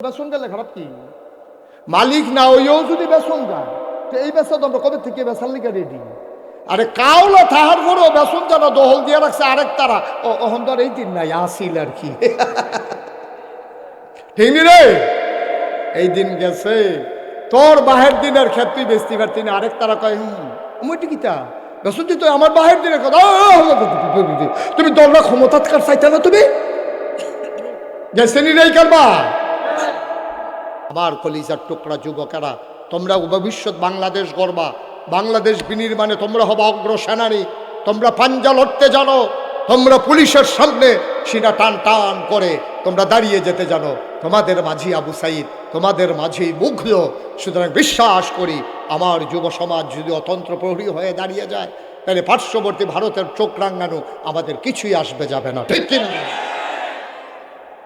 বেসন গেলে খারাপ কি? মালিক না হইও যদি বেসন যায় তো এই বেসন আমরা কবে থেকে বেসার লিখে রেডি। আরে কাউলা তাহার পরও বেসন যারা দহল দিয়ে রাখছে আরেক তারা অহন ধর এই দিন নাই আসিল আর কি। ঠিক নি রে? এই দিন গেছে তোর বাহের দিনের ক্ষেত্রে বেচতে পারতি না, আরেক তারা কয় মুইটি কিতা বেসন দিত আমার বাহের দিনের কথা। তুমি দলরা ক্ষমতা চাইতে না তুমি গেছে নি নেই কারবা। আমার কলিজার টুকরা যুবকেরা, তোমরা ভবিষ্যৎ বাংলাদেশ গড়বা, বাংলাদেশ বিনির্মাণে তোমরা হবা অগ্রসেনানী। তোমরা পাঞ্জা লড়তে জানো, তোমরা পুলিশের সামনে সিনা টান টান করে তোমরা দাঁড়িয়ে যেতে জানো। তোমাদের মাঝি আবু সাইদ, তোমাদের মাঝি মুগ্ধ। সুতরাং বিশ্বাস করি আমার যুব সমাজ যদি অতন্ত্র প্রহরী হয়ে দাঁড়িয়ে যায় তাহলে পার্শ্ববর্তী ভারতের চোখ রাঙানো আমাদের কিছুই আসবে যাবে না। ঠিক কিনা?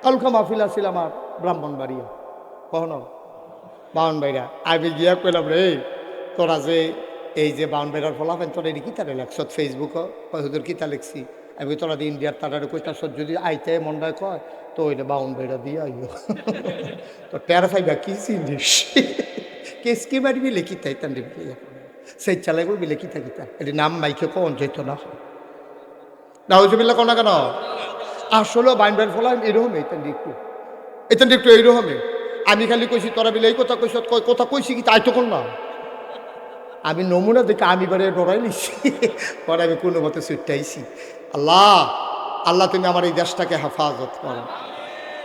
কালকা মাহফিল আছিল আমার ব্রাহ্মণবাড়িয়া, কখনো বাউনবাইরা। আমি গিয়া কইলাম রে তোরা যে এই যে বাউনবাইরার ফলাফেন তোরা এটি কিতারে লেখছ ফেসবুকও হুজুর কিতা লিখছি। আমি তোরা ইন্ডিয়ার তারারে কইতাছ যদি আইতে মন্ডায় কয় তো ওইটা বাউনবাইরা দিয়ে আইও। তো টের ফাইবা কি জিনিস কেসকি মারবি লেখি তাই তান সেই চালাই করবি লেখি থাকিতা এটি নাম মাইকে কন যেত না না হইজবিল্লা কোনা কেন আসলে বাউনবাইর ফলাফেন এরকম এতেন একটু এইরকমই। আমি খালি কইছি তোরা বিলে এই কথা কইস, কথা কইছি কি তাই তো কর না। আমি নমুনা দেখে আমি বারে ডরাই নিছি, পরে আমি কোনো মতে ছুটাইছি। আল্লাহ আল্লাহ তুমি আমার এই দেশটাকে হেফাজত করো,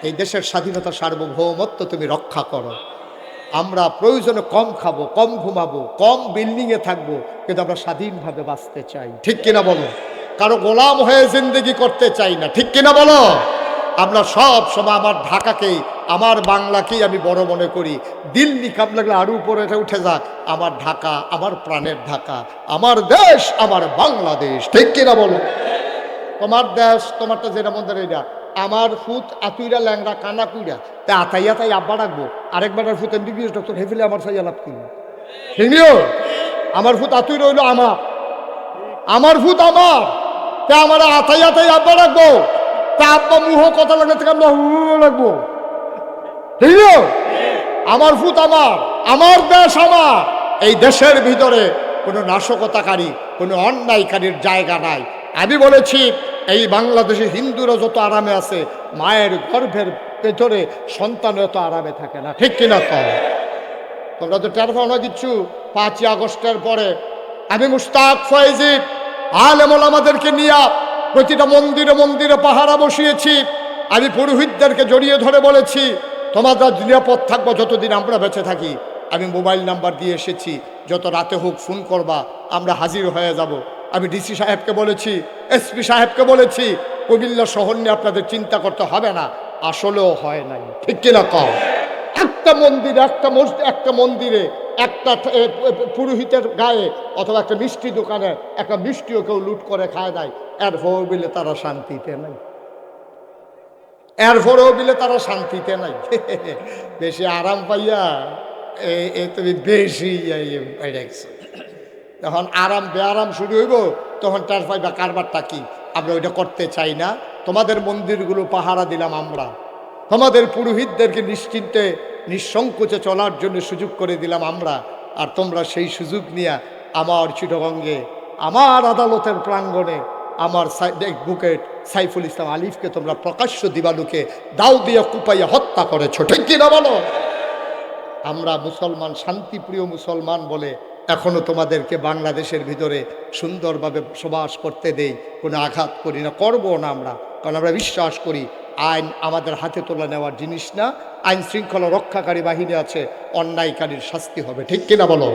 এই দেশের স্বাধীনতা সার্বভৌমত্ব তুমি রক্ষা করো। আমরা প্রয়োজনে কম খাবো, কম ঘুমাবো, কম বিল্ডিংয়ে থাকবো, কিন্তু আমরা স্বাধীনভাবে বাঁচতে চাই। ঠিক কিনা বলো? কারো গোলাম হয়ে জিন্দগি করতে চাই না। ঠিক কিনা বলো? আমরা সব সময় আমার ঢাকাকেই, আমার বাংলাকেই আমি বড় মনে করি। দিল্লি কাপ লাগলে আরো উপরে উঠে যাক, আমার ঢাকা আমার প্রাণের ঢাকা, আমার দেশ আমার বাংলাদেশ। ঠিক কিনা বলো? তোমার দেশ তোমারটা যেটা মন্দির এটা আমার ফুট আতুইরা ল্যাংরা কানা কুইরা তা আতাইয়া তাই আব্বা রাখবো। আরেকবার ফুট এমবিবিএস ডক্টর হেফিলে আমার সাইয়া লাভ কি ঠিকনিও? আমার ফুট আতুই রইল আমার ফুট আমার তা আমার আতাইয়া তাই আব্বা রাখবো। তা আব্বা মুহ কথা লাগলে থেকে আমরা লাগবো। ঠিক আমার ফুট আমার দেশ আমার। এই দেশের ভিতরে কোনো নাশকতাকারী কোনো অন্যায়কারীর জায়গা নাই। আমি বলেছি এই বাংলাদেশে হিন্দুরা যত আরামে আছে মায়ের গর্ভের ভেতরে সন্তান এত আরামে থাকে না। ঠিক কিনা? তোমরা তো টের পাও না কিচ্ছু। 5ই আগস্টের পরে আমি মুশতাক ফয়েজি আলেম ওলামাদেরকে নিয়ে প্রতিটা মন্দিরে মন্দিরে পাহারা বসিয়েছি। আমি পুরোহিতদেরকে জড়িয়ে ধরে বলেছি তোমরা নিরাপদ থাকবো যতদিন আমরা বেঁচে থাকি। আমি মোবাইল নাম্বার দিয়ে এসেছি, যত রাতে হোক ফোন করবা, আমরা হাজির হয়ে যাব। আমি ডিসি সাহেবকে বলেছি, এসপি সাহেবকে বলেছি কুমিল্লা শহর নিয়ে আপনাদের চিন্তা করতে হবে না। আসলেও হয় নাই। ঠিক কিনা কও? একটা মন্দিরে একটা মন্দিরে একটা পুরোহিতের গায়ে অথবা একটা মিষ্টি দোকানে একটা মিষ্টিও কেউ লুট করে খায় নাই। এরপরেও বিলে তারা শান্তিতে নাই, এরপরেও বিলে তারা শান্তিতে নাই। বেশি আরাম পাইয়া তুমি বেশি যখন আরাম বেআরাম শুরু হইব তখন টার পাইবা কারবারটা কি। আমরা ওইটা করতে চাই না। তোমাদের মন্দিরগুলো পাহারা দিলাম আমরা, তোমাদের পুরোহিতদেরকে নিশ্চিন্তে নিঃসংকোচে চলার জন্য সুযোগ করে দিলাম আমরা। আর তোমরা সেই সুযোগ নিয়ে আমার চিটাগঙ্গে আমার আদালতের প্রাঙ্গণে আমার অ্যাডভোকেট সাইফুল ইসলাম আলিফকে তোমরা প্রকাশ্য দিবালুকে দাও দিয়ে কুপাইয়া হত্যা করেছো। ঠিক কিনা বলো? আমরা মুসলমান, শান্তিপ্রিয় মুসলমান বলে এখনো তোমাদেরকে বাংলাদেশের ভিতরে সুন্দরভাবে বসবাস করতে দেই, কোনো আঘাত করি না, করবো না আমরা। কারণ আমরা বিশ্বাস করি আইন আমাদের হাতে তোলা নেওয়ার জিনিস না। আইন শৃঙ্খলা রক্ষাকারী বাহিনী আছে, অন্যায়কারীর শাস্তি হবে। ঠিক কিনা বলো?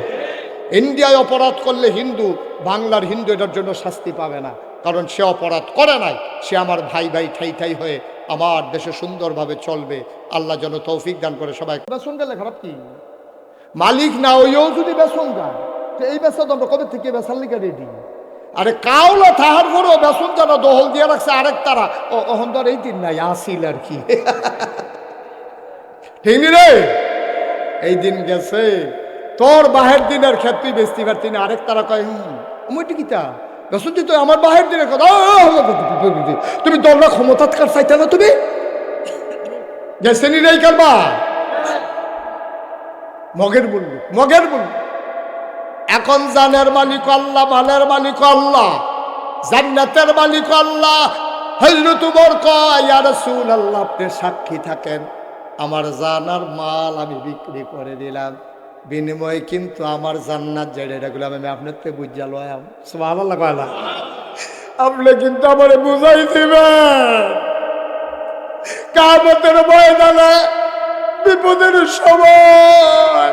ইন্ডিয়ায় অপরাধ করলে হিন্দু, বাংলার হিন্দু এটার জন্য শাস্তি পাবে না, কারণ সে অপরাধ করে নাই। সে আমার ভাই ভাই ঠাই ঠাই হয়ে আমার দেশে সুন্দরভাবে চলবে। আল্লাহ যেন তৌফিক দান করে সবাই। বেসন গেলে খারাপ কি? মালিক না হইও যদি বেসন গায় তো এই বেসন আমরা কবে থেকে বেসার লিখে রেডি। আরে কাউলা তাহার পরও বেসন যারা দহল দিয়ে রাখছে আরেক তারা অহন ধর এই দিন নাই আসিল আর কি। ঠিক রে? এই দিন গেছে তোর বাহের দিনের ক্ষেত্রে বেচতে পারতি না, আরেক তারা কয় মুইটি কিতা বেসন দিত আমার বাহের দিনের কথা। তুমি দলরা ক্ষমতা চাইতে না তুমি গেছে নি রে কারবা। মগের মূল্য, মগের মূল্য। এখন জানের মালিক আল্লাহ, মালের মালিক আল্লাহ, জান্নাতের মালিক আল্লাহ। হযরত উমর কয়, ইয়া রাসূলুল্লাহ, আপনি সাক্ষী থাকেন, আমার জান আর মাল আমি বিক্রি করে দিলাম, বিনিময়ে কিন্তু আমার জান্নাত যেটা এগুলো আমি আপনার থেকে বুঝা লয়াম। সুবহানাল্লাহ কয় না? আপনি কিন্তু আমারে বুঝাই দিবেন কিয়ামতের ময়দানে বিপদের সময়,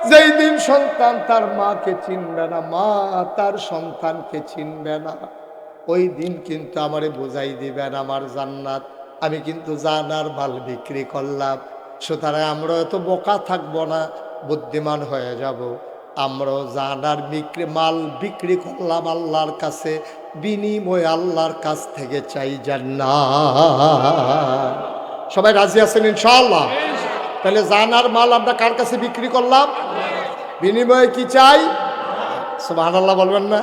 যেই দিন সন্তান তার মাকে চিনবে না, মা তার সন্তানকে চিনবে না, ওই দিন কিন্তু আমারে বুঝাই দিবেন আমার জান্নাত আমি কিন্তু জানার মাল বিক্রি করলাম। সুতরাং আমরা এত বোকা থাকবো না, বুদ্ধিমান হয়ে যাব। আমরাও জানার মাল বিক্রি করলাম আল্লাহর কাছে, বিনিময় আল্লাহর কাছ থেকে চাই জান্নাত। সবাই রাজি আছেন ইনশাআল্লাহ? তাহলে জানার মাল আমরা কার কাছে বিক্রি করলাম? বিনিময়ে কি চাই? সুবহানাল্লাহ বলবেন না?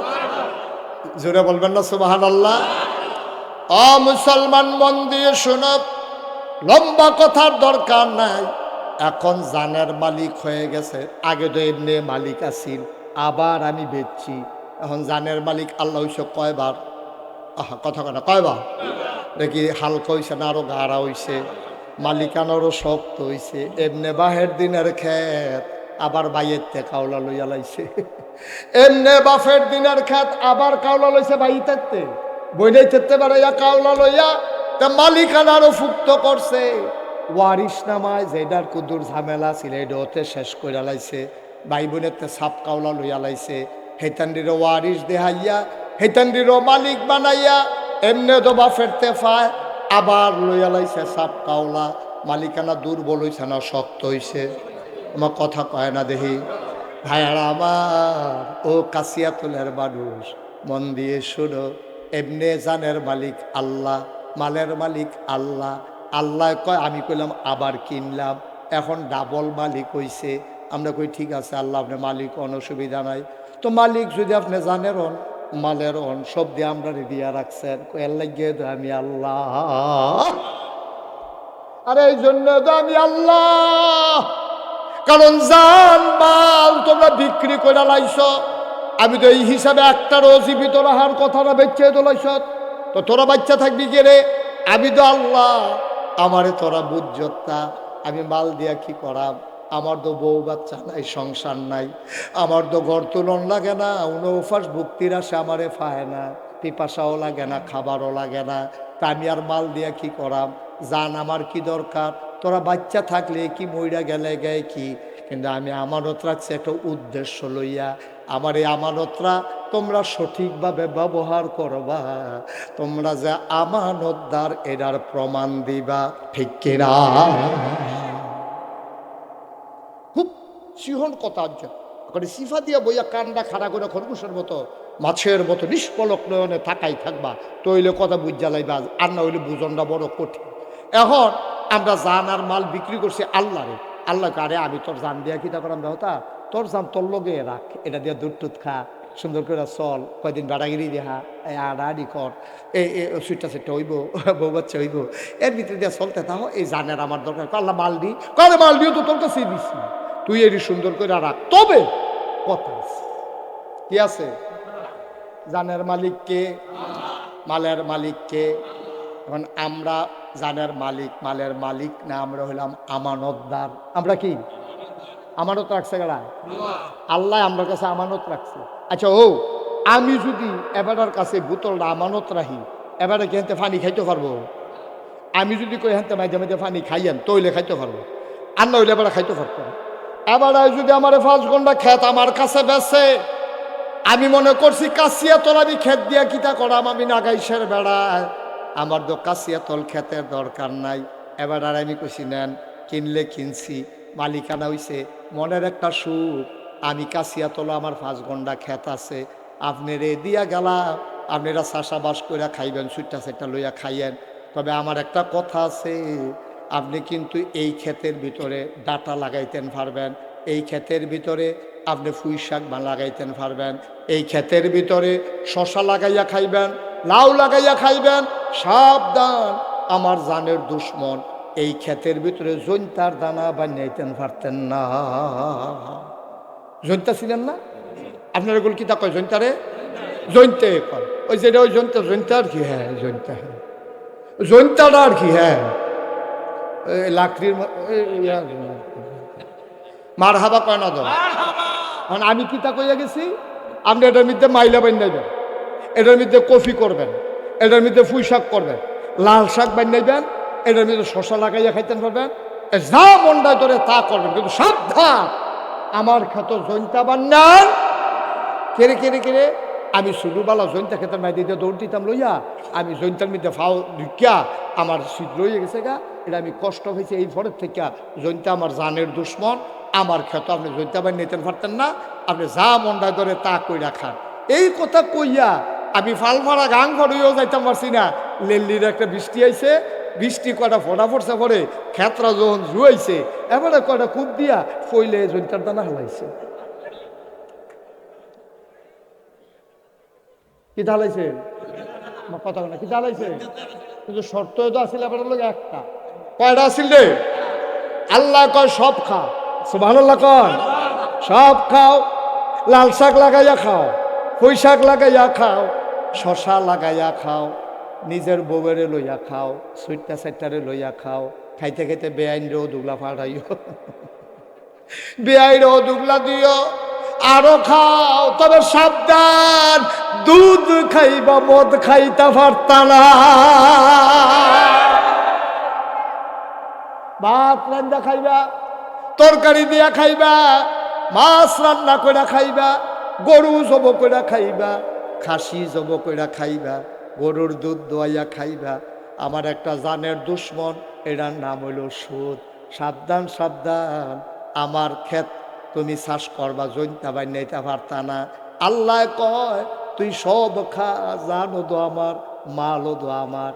জোরে বলবেন না সুবহানাল্লাহ? মুসলমান মন দিয়ে শোনো, লম্বা কথার দরকার নাই। এখন জানের মালিক হয়ে গেছে, আগে তো এমনি মালিক আছিস, আবার আমি বেচছি। এখন জানের মালিক আল্লাহ হইছে কয়বার? কথা কেনা কয়বার? দেখি হালকা হইছে না আরো গাঢ়া হইছে? মালিকানারও শক্ত হইছে। এমনে বাহের দিনের ক্ষেত আবার বাইয়ের তে কাউলা লইয়া লাইছে। এমনে বাফের দিনের ক্ষেত আবার কাউলা লইছে বাইতে, বইনাই তেতে বেড়াইয়া কাউলা লইয়া তা মালিকানারও ফুক্ত করছে। ওয়ারিশ নামায় যেটার কুদুর ঝামেলা ছিল এটা ওতে শেষ করে লাইছে। ভাই বোনের তে সাপ কাউলা লইয়া লাইছে। হেতান্ডিরও ওয়ারিশ দেহাইয়া হেতান্ডিরও মালিক বানাইয়া এমনে তো বাফের তে ফায় আবার লইয়া লাইছে সাপ কাউলা। মালিকানা দুর্বল হইছে না শক্ত হইছে? আমার কথা কয় না দেখি ভাইয়ারা আমার, ও কাশিয়াতুলের মানুষ মন দিয়ে শুনো, এমনে জানের মালিক আল্লাহ, মালের মালিক আল্লাহ। আল্লাহ কয় আমি কইলাম আবার কিনলাম, এখন ডাবল মালিক হইছে। আমরা কই ঠিক আছে আল্লাহ আপনি মালিক, কোনো অসুবিধা নাই। তো মালিক যদি আপনি জানের হন, মালের হন, সব দিয়ে আমরা দিয়া রাখছেন, এর লাগিয়ে তো আমি আল্লাহ। আরে এই জন্য তো আমি আল্লাহ, কারণ জান মাল তোমরা বিক্রি করে লাইছ। আমি তো এই হিসাবে একটারও জীবিত রাহার কথাটা বেঁচে তোলাইছ, তো তোরা বাচ্চা থাকবি কে রে? আমি তো আল্লাহ, আমারে তোরা বুঝতা। আমি মাল দিয়া কি করাম? আমার তো বউ বাচ্চা নাই, সংসার নাই, আমার তো ঘর তুলন লাগে না, উনফাস ভুক্তির আসে আমারে পায় না, পিপাসাও লাগে না, খাবারও লাগে না, তা আমি আর মাল দিয়া কি করাম? জান আমার কি দরকার? তোরা বাচ্চা থাকলে কি, মইরা গেলে গায়ে কি, কিন্তু আমি আমানত রাখছি একটা উদ্দেশ্য লইয়া। আমার এই আমানতরা তোমরা সঠিকভাবে ব্যবহার করবা, তোমরা যে আমানতদার এটার প্রমাণ দিবা, ঠিক কিনা? খুব সিহন কথা করে সিফা দিয়া বইয়া কান্ডা খাড়া করে খরগোশের মতো মাছের মতো নিষ্পলক নয়নে থাকাই থাকবা, তো হইলে কথা বুঝা লাইবা, আর না হইলে বুঝনটা বড় কঠিন। এখন আমরা জান আর মাল বিক্রি করছি আল্লাহরে। আল্লাহ আরে আমি তোর জান দিয়া কিতা করাম দেহতা, তোর জান তোর লগে রাখ, এটা দিয়ে দুধ টুধ খা, সুন্দর করে চল, কয়দিন বাড়াগিরি দেখা, এই আড়াআড়ি কর, এই সুইটটা সেটটা হইব, বউ বাচ্চা হইব, এর ভিতরে দিয়ে চলতে থাকো। এই জানের আমার দরকার, আল্লাহ মাল দি, কারে মাল দিও তো তোর কাছে দিছি, তুই এটি সুন্দর করে রাখ। তবে কথা আছে, কি আছে? জানের মালিককে, মালের মালিককে। এখন আমরা জানের মালিক, মালের মালিক না, আমরা হইলাম আমানতদার। আমরা কি আমানত রাখছে গেলা? আল্লাহ আমরা কাছে আমানত রাখছে। আচ্ছা ও, আমি যদি এবারের কাছে বোতলটা আমানত রাখি, এবারে কি হেনতে পানি খাইতে পারবো? আমি যদি কই হেনতে মাঝে মাঝে পানি খাইয়েন, তৈলে খাইতে পারবো, আর না হইলে এবারে খাইতে পারতো না। এবারে যদি আমার 5 ঘন্টা খেত আমার কাছে বেছে, আমি মনে করছি কাশিয়া তল, আমি খেত দিয়া কিতা করাম, আমি নাগাইশের বেড়ায়, আমার তো কাশিয়া তল খেতের দরকার নাই। এবার আর আমি কইছি নেন, কিনলে কিনছি, মালিকানা হইছে, মনের একটা সুখ। আমি কাশিয়া তল, আমার 5 ঘন্টা খেত আছে, আপনি রে দিয়া গেলাম, আপনারা চাষাবাস করে খাইবেন, সুইটটা সেটটা লইয়া খাইয়েন। তবে আমার একটা কথা আছে, আপনি কিন্তু এই ক্ষেতের ভিতরে ডাটা লাগাইতেন পারবেন, এই ক্ষেতের ভিতরে আপনি পুঁই শাক লাগাইতেন পারবেন, এই ক্ষেতের ভিতরে শশা লাগাইয়া খাইবেন, লাউ লাগাইয়া খাইবেন। সাবধান, আমার জানের দুশ্মন এই ক্ষেতের ভিতরে জৈন্তার দানা বানাইতেন পারতেন না। জৈন্তা ছিলেন না আপনার? এগুলো কি তা কয় জৈন্তারে? জৈন্তে কয়। ওই যেটা ওই জৈন্তা, জৈন্তা আর কি? হ্যাঁ জৈন্তা, হ্যাঁ জৈন্তাটা আর কি? হ্যাঁ লাকড়ির মার হাবা কয় না দাও। আমি কি তা কইয়া গেছি? আপনি এটার মধ্যে মাইলা বানাইবেন, এটার মধ্যে কফি করবেন, এটার মধ্যে পুঁই শাক করবেন, লাল শাক বানাইবেন, এটার মধ্যে শশা লাগাইয়া খাইতে পারবেন, যা মন্ডায় ধরে তা করবেন, কিন্তু সাবধান আমার খ্যাত জৈন্তা বান্নার কেড়ে কেড়ে কেড়ে। আমি শুরুবালা জৈন্তা খেতাম মাই দিয়ে দৌড় দিতাম লইয়া, আমি জৈন্তার মধ্যে ফাও ঢুকিয়া আমার শীত লইয়া গেছে গা। এটা আমি কষ্ট হয়েছে এই পরের থেকে। জৈন্তা আমার জানের দুশ্মন, আমার ক্ষেত আপনি জৈন্তা বাই নিতে পারতেন না, আপনি যা মন্ডায় ধরে তা কইরা খান। এই কথা কইয়া আমি ফালমারা গাং ঘরেও যাইতাম পারছি না। লেল্লির একটা বৃষ্টি আইছে, বৃষ্টি কয়টা ফোটা পড়ছে, পরে খেতরা যখন জুয়াইছে এবারে কয়টা কূপ দিয়া ফইলে জৈন্তার দানা হালাইছে। কি ঢালাইছে? কথা না কি ঢালাইছে? কিন্তু শর্ত তো আসলে আপনার লোক একটা। কয়টা আসিল রে? আল্লাহ কয় সব খাও, সুবহানাল্লাহ কয় সব খাও। লাল শাক লাগাইয়া খাও, পুঁই শাক লাগাইয়া খাও, শশা লাগাইয়া খাও, নিজের বউয়েরে লইয়া খাও, সুইটটা সাইটটারে লইয়া খাও। খাইতে খাইতে বেআইনরেও দুগলা ফাটাইও, বেআইনরেও দুগলা দিও, আরো খাও। তবে সাবধান, দুধ খাইবা মদ খাইতে পারতা না। ভাত রান্না খাইবা, তরকারি দিয়া খাইবা, মাছ রান্না করে খাইবা, গরু জব করে খাইবা, খাসি জব করে খাইবা, গরুর দুধ দোয়াইয়া খাইবা। আমার একটা জানের দুশ্মন, এটার নাম হইল সুদ। সাবধান সাবধান, আমার ক্ষেত তুমি চাষ করবা, জৈন্তা বানাইতে পারতা না। আল্লাহ কয় তুই সব খা, জানো তো আমার, মালও তো আমার,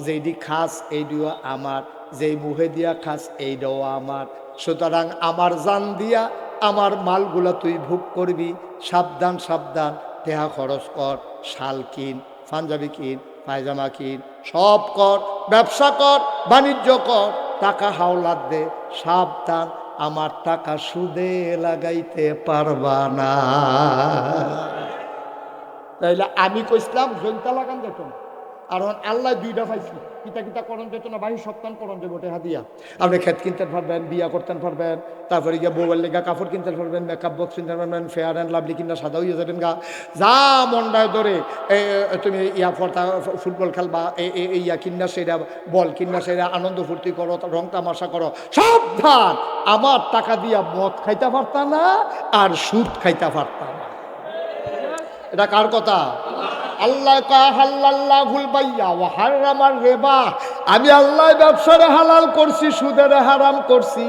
যেইটি খাস এইটিও আমার, যেই মুহে দিয়া খাস এইটাও আমার। সুতরাং আমার জান দিয়া আমার মালগুলা তুই ভোগ করবি। সাবধান সাবধান, টেহা খরচ কর, শাল কিন, পাঞ্জাবি কিন, পায়জামা কিন, সব কর, ব্যবসা কর, বাণিজ্য কর, টাকা হাওলাত দে। সাবধান, আমার টাকা সুদে লাগাইতে পারবা না। তাইলে আমি কইছিলাম জৈন্তা লাগান যেত না, আর আল্লাহ দুইটা পাইছি, কিতা কিতা করণ যেত না, বাহির সপ্তাহ করণ যাবো টেহা দিয়া। আপনি খেত কিনতে পারবেন, বিয়া করতে পারবেন, তারপরে গিয়ে বউয়ের লেগা কাপড় কিনতে পারবেন, মেকআপ বক্স কিনতে পারবেন, ফেয়ার অ্যান্ড লাভলি কিনা সাদা হইয়া যাবেন গা। যা মন্ডায় ধরে তুমি ইয়া ফর্তা ফুটবল খেলবা, ইয়া কিনা সেরা, বল কিনা সেরা, আনন্দ ফুর্তি করো, রং তামাশা করো। সাবধান, আমার টাকা দিয়া মদ খাইতে পারতা না, আর সুদ খাইতে পারতা না। এটা কার কথা? আল্লাহ হাল্লাল্লাহুল বাইয়া ওয়া হারামার রিবা। আমি আল্লাহ ব্যবসারে হালাল করছি, সুদের হারাম করছি।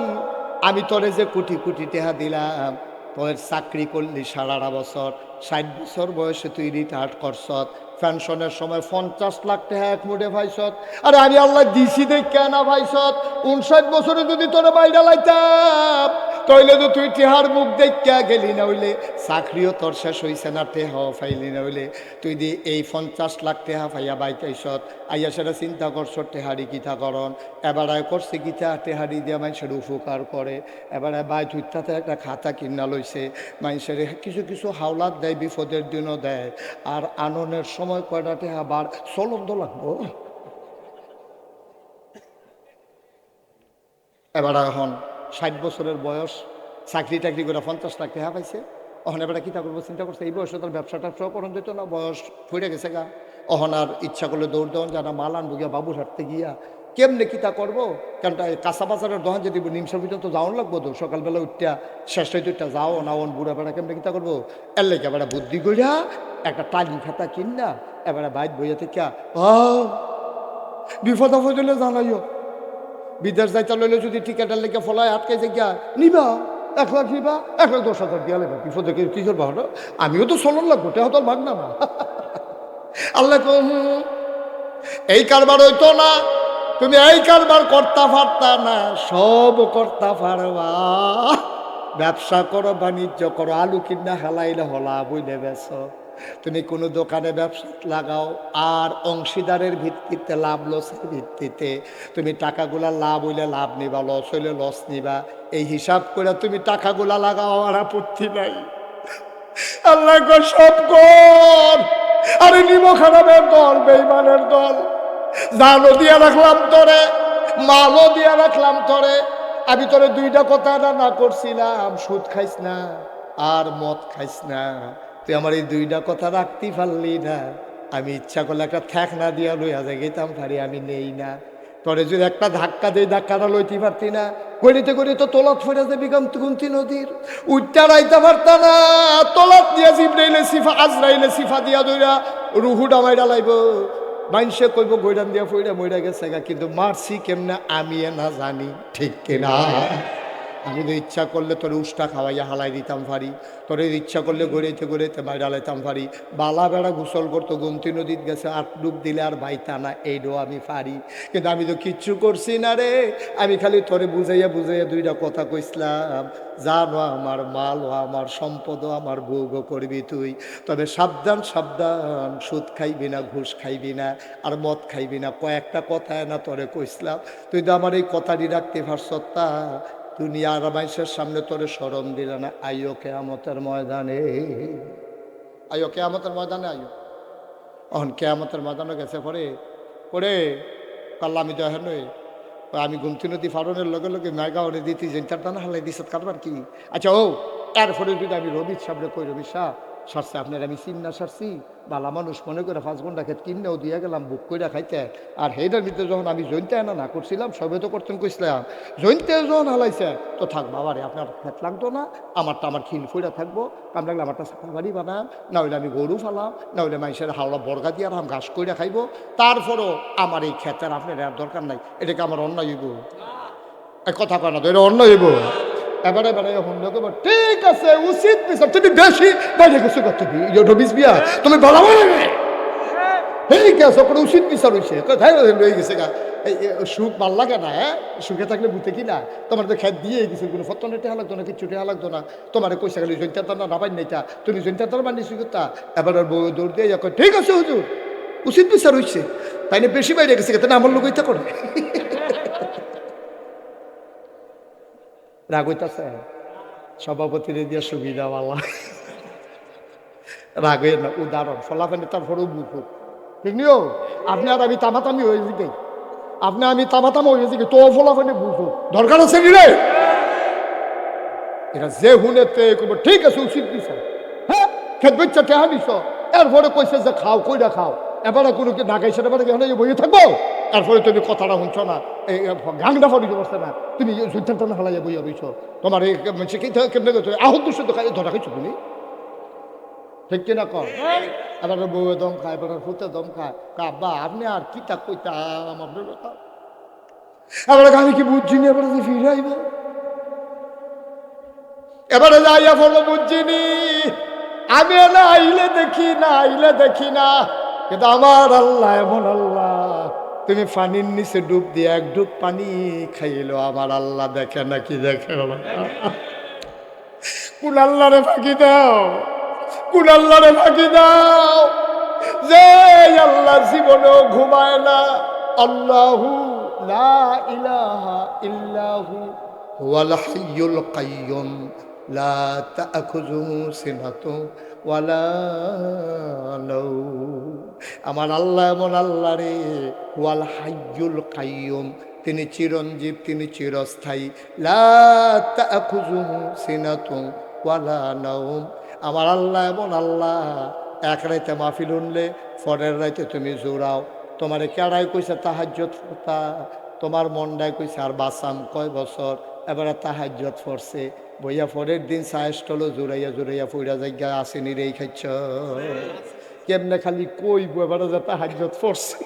আমি তোরে যে কোটি কোটি টাকা দিলাম, তোর চাকরি করলি 18.5 বছর, 60 বছর বয়সে তুই রিটায়ার্ড করছত, পেনশনের সময় 50 লাখ টাকা এক মুঠে ভাইছত। আরে আমি আল্লাহ দিছি দেখা না ভাইছত। 59 বছরে যদি তোরে বাইরে লাইতাম, তাইলে তো তুই টেহার মুখ দেখা গেলি না, হইলে চাকরিও তোর শেষ হইছে না, টেহাও ফাইলি না, হইলে তুই দি এই 50 লাখ টেহা ফাইয়া বাইতাইছত। আইয়া সেটা চিন্তা করছ টেহারি গীতা করন, এবারায় করছে গীতা টেহারি দিয়া মানুষের উপকার করে। এবারে বাই তুইটাতে একটা খাতা কিনা লইছে, মানুষের কিছু কিছু হাওলাত দেয়, বিপদের দিনও দেয়, আর আননের সময় কয়টা টেহা বার চলন্দ লাগবো। এবার এখন 60 বছরের বয়স, চাকরি টাকরি করে 50 লাখ টাকা পাইছে। অহন এবার কী তা করবো চিন্তা করছে, এই বয়সে তার ব্যবসা ট্যাবসাও করণ যেত না, বয়স ফুটে গেছে গা। অহন আর ইচ্ছা করলে দৌড় দেওয়ান যারা মাল আনবো গিয়া বাবুর হাঁটতে গিয়া কেমনে কী তা করবো। কারণ কাঁচা বাজারের দোকান যদি নিমসার ভিতরে তো যাওয়ান লাগবো, তো সকালবেলা উঠটা শেষ হইতে উঠটা যাও না, ওন বুড়া বেড়া কেমনে কী তা করবো। এর লেগে এবার বুদ্ধি করিয়া একটা টালি খাতা কিনা এবারে বাইর বইয়া থেকে বিপদ আপদ হলে জানাইও। বিদেশ যাইতে লইলে যদি টিকেটের লেগে ফলায় আটকে যে গিয়া নিবা 1 লাখ নিবা, 1,10,000 দিয়া লেবা, বিপদে কি করবা হলো। আমিও তো চলন লাগবো, টেহা তোর ভাগ না। আল্লাহ এই কারবার হইতো না, তুমি এই কারবার করতে পারতা না, সব করতে পারবা। ব্যবসা করো, বাণিজ্য করো, আলু কিনা হালাইলে হলা বইলে বেছো, তুমি কোনো দোকানে ব্যবসা লাগাও, আর অংশীদারের ভিত্তিতে, লাভ লসের ভিত্তিতে তুমি টাকাগুলা লাভ হইলে লাভ নিবা, লস হইলে লস নিবা, এই হিসাব করে তুমি টাকাগুলা লাগাও, আর আপত্তি নাই। আল্লাহ সব কর। আরে নিব খারাপের দল, বেঈমানের দল, জানও দিয়া রাখলাম তোরে, মালও দিয়া রাখলাম তোরে, আমি তোরে দুইটা কথা না করছিলাম, সুদ খাইস না আর মদ খাইস না, তুই আমার এই দুইটা কথা রাখতে পারলি না। আমি ইচ্ছা করলে একটা ঠ্যাক না দিয়া লইয়া যাই গেতাম পারি, আমি নেই না। তোরে যদি একটা ধাক্কা দেই, ধাক্কাটা লইতে পারতি না, করিতে করি তো তোলাত ফেরা যাবি গুমতি নদীর, উঠটা রাইতে পারতা না, তোলাত দিয়া জিবরাইলে সিফা, আজরাইলে সিফা দিয়া দইরা রুহুডা মাইরা লাইব, মানুষে কইব গৈরান দিয়া ফইরা মইরা গেছে গা, কিন্তু মারছি কেমনে আমি না জানি, ঠিক কিনা? আমি তো ইচ্ছা করলে তোর উষ্টা খাওয়াইয়া হালাই দিতাম পারি, তোর ইচ্ছা করলে গড়াইতে গড়াইতে বাইরে হালাইতাম পারি, বালা বেড়া গোসল করতো, গোমতী নদীত গেছে 8 ডুব দিলে আর বাইতা না, এইটাও আমি পারি, কিন্তু আমি তো কিচ্ছু করছি না রে। আমি খালি তোরে বুঝাইয়া বুঝাইয়া দুইটা কথা কইসলাম, জানো আমার মাল ও আমার সম্পদ আমার ভোগ করবি তুই, তবে সাবধান সাবধান, সুদ খাইবি না, ঘুষ খাইবি না, আর মদ খাইবি না, কয়েকটা কথা না তোরে কইসলাম, তুই তো আমার এই কথাটি রাখতে পারছ, তা দুনিয়ার মানুষের সামনে তোরে শরম দিল না। আইও কিয়ামতের ময়দানে, আইও কিয়ামতের ময়দানে, আইও। অহন কিয়ামতের ময়দানে গেছে পরে পরে কাল্লা আমি তো হেন, আমি গুমতি নদী ফারণের লগে লগে মেগা ওরে দিতি জেন্টার টানা হালাই দিছত কারবার কি। আচ্ছা ও এরপরে যদি আমি রবি সাহেবরে কই, রবি সাহ সারছে আপনার আমি চিন্না সারছি, বালা মানুষ মনে করে 5 ঘন্টা খেত কিনেও দিয়ে গেলাম বুক করে খাইতে, আর সেইটার ভিতরে যখন আমি জৈনতে না করছিলাম, সবে তো করতেন কইসলাম, জৈনতে যখন হালাইছে তো থাক বাবারে, আপনার খেত লাগতো না, আমারটা আমার খিল ফইরা থাকবো, কাম লাগলে আমারটা সাফা বাড়ি বানাম, না হইলে আমি গরু ফালাম, না হইলে মানুষের হাওড়া বর্গা দিয়ে আর ঘাস কইরা খাইবো, তারপরও আমার এই খেতের আপনার আর দরকার নাই, এটাকে আমার অন্যায় হইব, এক কথা কয় না তো, এটা অন্যায় হইব। এবারে ঠিক আছে, উচিত বিচার, তুমি বেশি বাইরে গেছো, বিয়া তুমি বলাবো ঠিক আছে, উচিত বিচার হয়েছে, কোথায় লয়ে গেছে গা, সুখ ভাল লাগে না, হ্যাঁ সুখে থাকলে বুঝতে কি না, তোমার তো খেত দিয়ে গেছে, কোনো ফতনে টেহা লাগতো না, কিচ্ছু টেহা লাগতো না, তোমার পয়সা গেলে জৈন্তার না নাবাই নেইটা, তুমি জৈন্তার বানিয়েছি তা, এবার বউ দৌড় দিয়ে ঠিক আছে হুজুর উচিত বিচার হয়েছে, তাই না বেশি বাইরে গেছে, তাই না আমার লোক ইচ্ছা করে রাগ হইতাছে, সভাপতির দিয়ে সুবিধা বালা রাগ হয়ে না, উদাহরণ ফলাফানি তারপরেও বুঝো ঠিক নিও, আপনি আর আমি তামাতামি হয়ে যাই, আপনি আমি তামাতামা হয়ে যাই, তো ফলাফানি বুঝো দরকার আছে নি রে, এটা যে হুনেতে করবো ঠিক আছে উচিত দিছে, হ্যাঁ খেত বেচা টেহা দিছ, এরপরে কইছে যে খাও কইরা খাও, এবারে কোনো কি ঢাকাইছে, এবারে এখানে বইয়ে থাকবো, এরপরে তুমি কথাটা শুনছ না, এই গাংটা ফরিতে বসছে না, তুমি জৈন্তান হালাইয়া বইয়া রইছ, তোমার এই কেমনে আহত দুশো তো ধরা খাইছো তুমি, ঠিক কিনা কর, এবার বউয়ে দম খায়, এবার ফুতে দম খায়, কাব্বা আপনি আর কি তা কইতাম আপনার কথা, এবারে আমি কি বুঝছি নি, এবারে ফিরে আইব, এবারে যাইয়া বললো বুঝছিনি, আমি না আইলে দেখি না, আইলে দেখি না, কিন্তু আমার আল্লাহ এমন আল্লাহ, তুমি পানির নিচে ডুব দিয়ে 1 ডুব পানি খাইলো, আমার আল্লাহ দেখে নাকি দেখে না, কোন আল্লাহরে ফাঁকি দাও, কোন আল্লাহরে ফাঁকি দাও, যে আল্লাহ জীবনেও ঘুমায় না, আল্লাহু লা ইলাহা ইল্লাহু হুয়াল হাইয়ুল কাইয়্যুম লা তা'খুযুহু সিনাতুন ওয়ালা নাওম, আমার আল্লাহ এমন আল্লাহ রে, হুয়াল হাইয়ুল কাইয়্যুম, তিনি চিরঞ্জীব, তিনি চিরস্থায়ী, লা তা'খুযুহু সিনাতুন ওয়ালা নাওম, আমার আল্লাহ এমন আল্লাহ, এক রাইতে মাহফিল উনলে পরের রাইতে তুমি জোড়াও, তোমার কেড়াই কইছে তাহাজ্জুদ ফরতা, তোমার মনটাই কইছে আর বাসাম কয় বছর, এবারে তাহাজ্জুদ ফরছে, বইয়া পরের দিন সাহেস্টলো জোড়াইয়া জোড়াইয়া পইরা জায়গা আসেনি রে খাইছ, কেমনে খালি কইব এবারে যে তাহাজ্জুদ ফরছে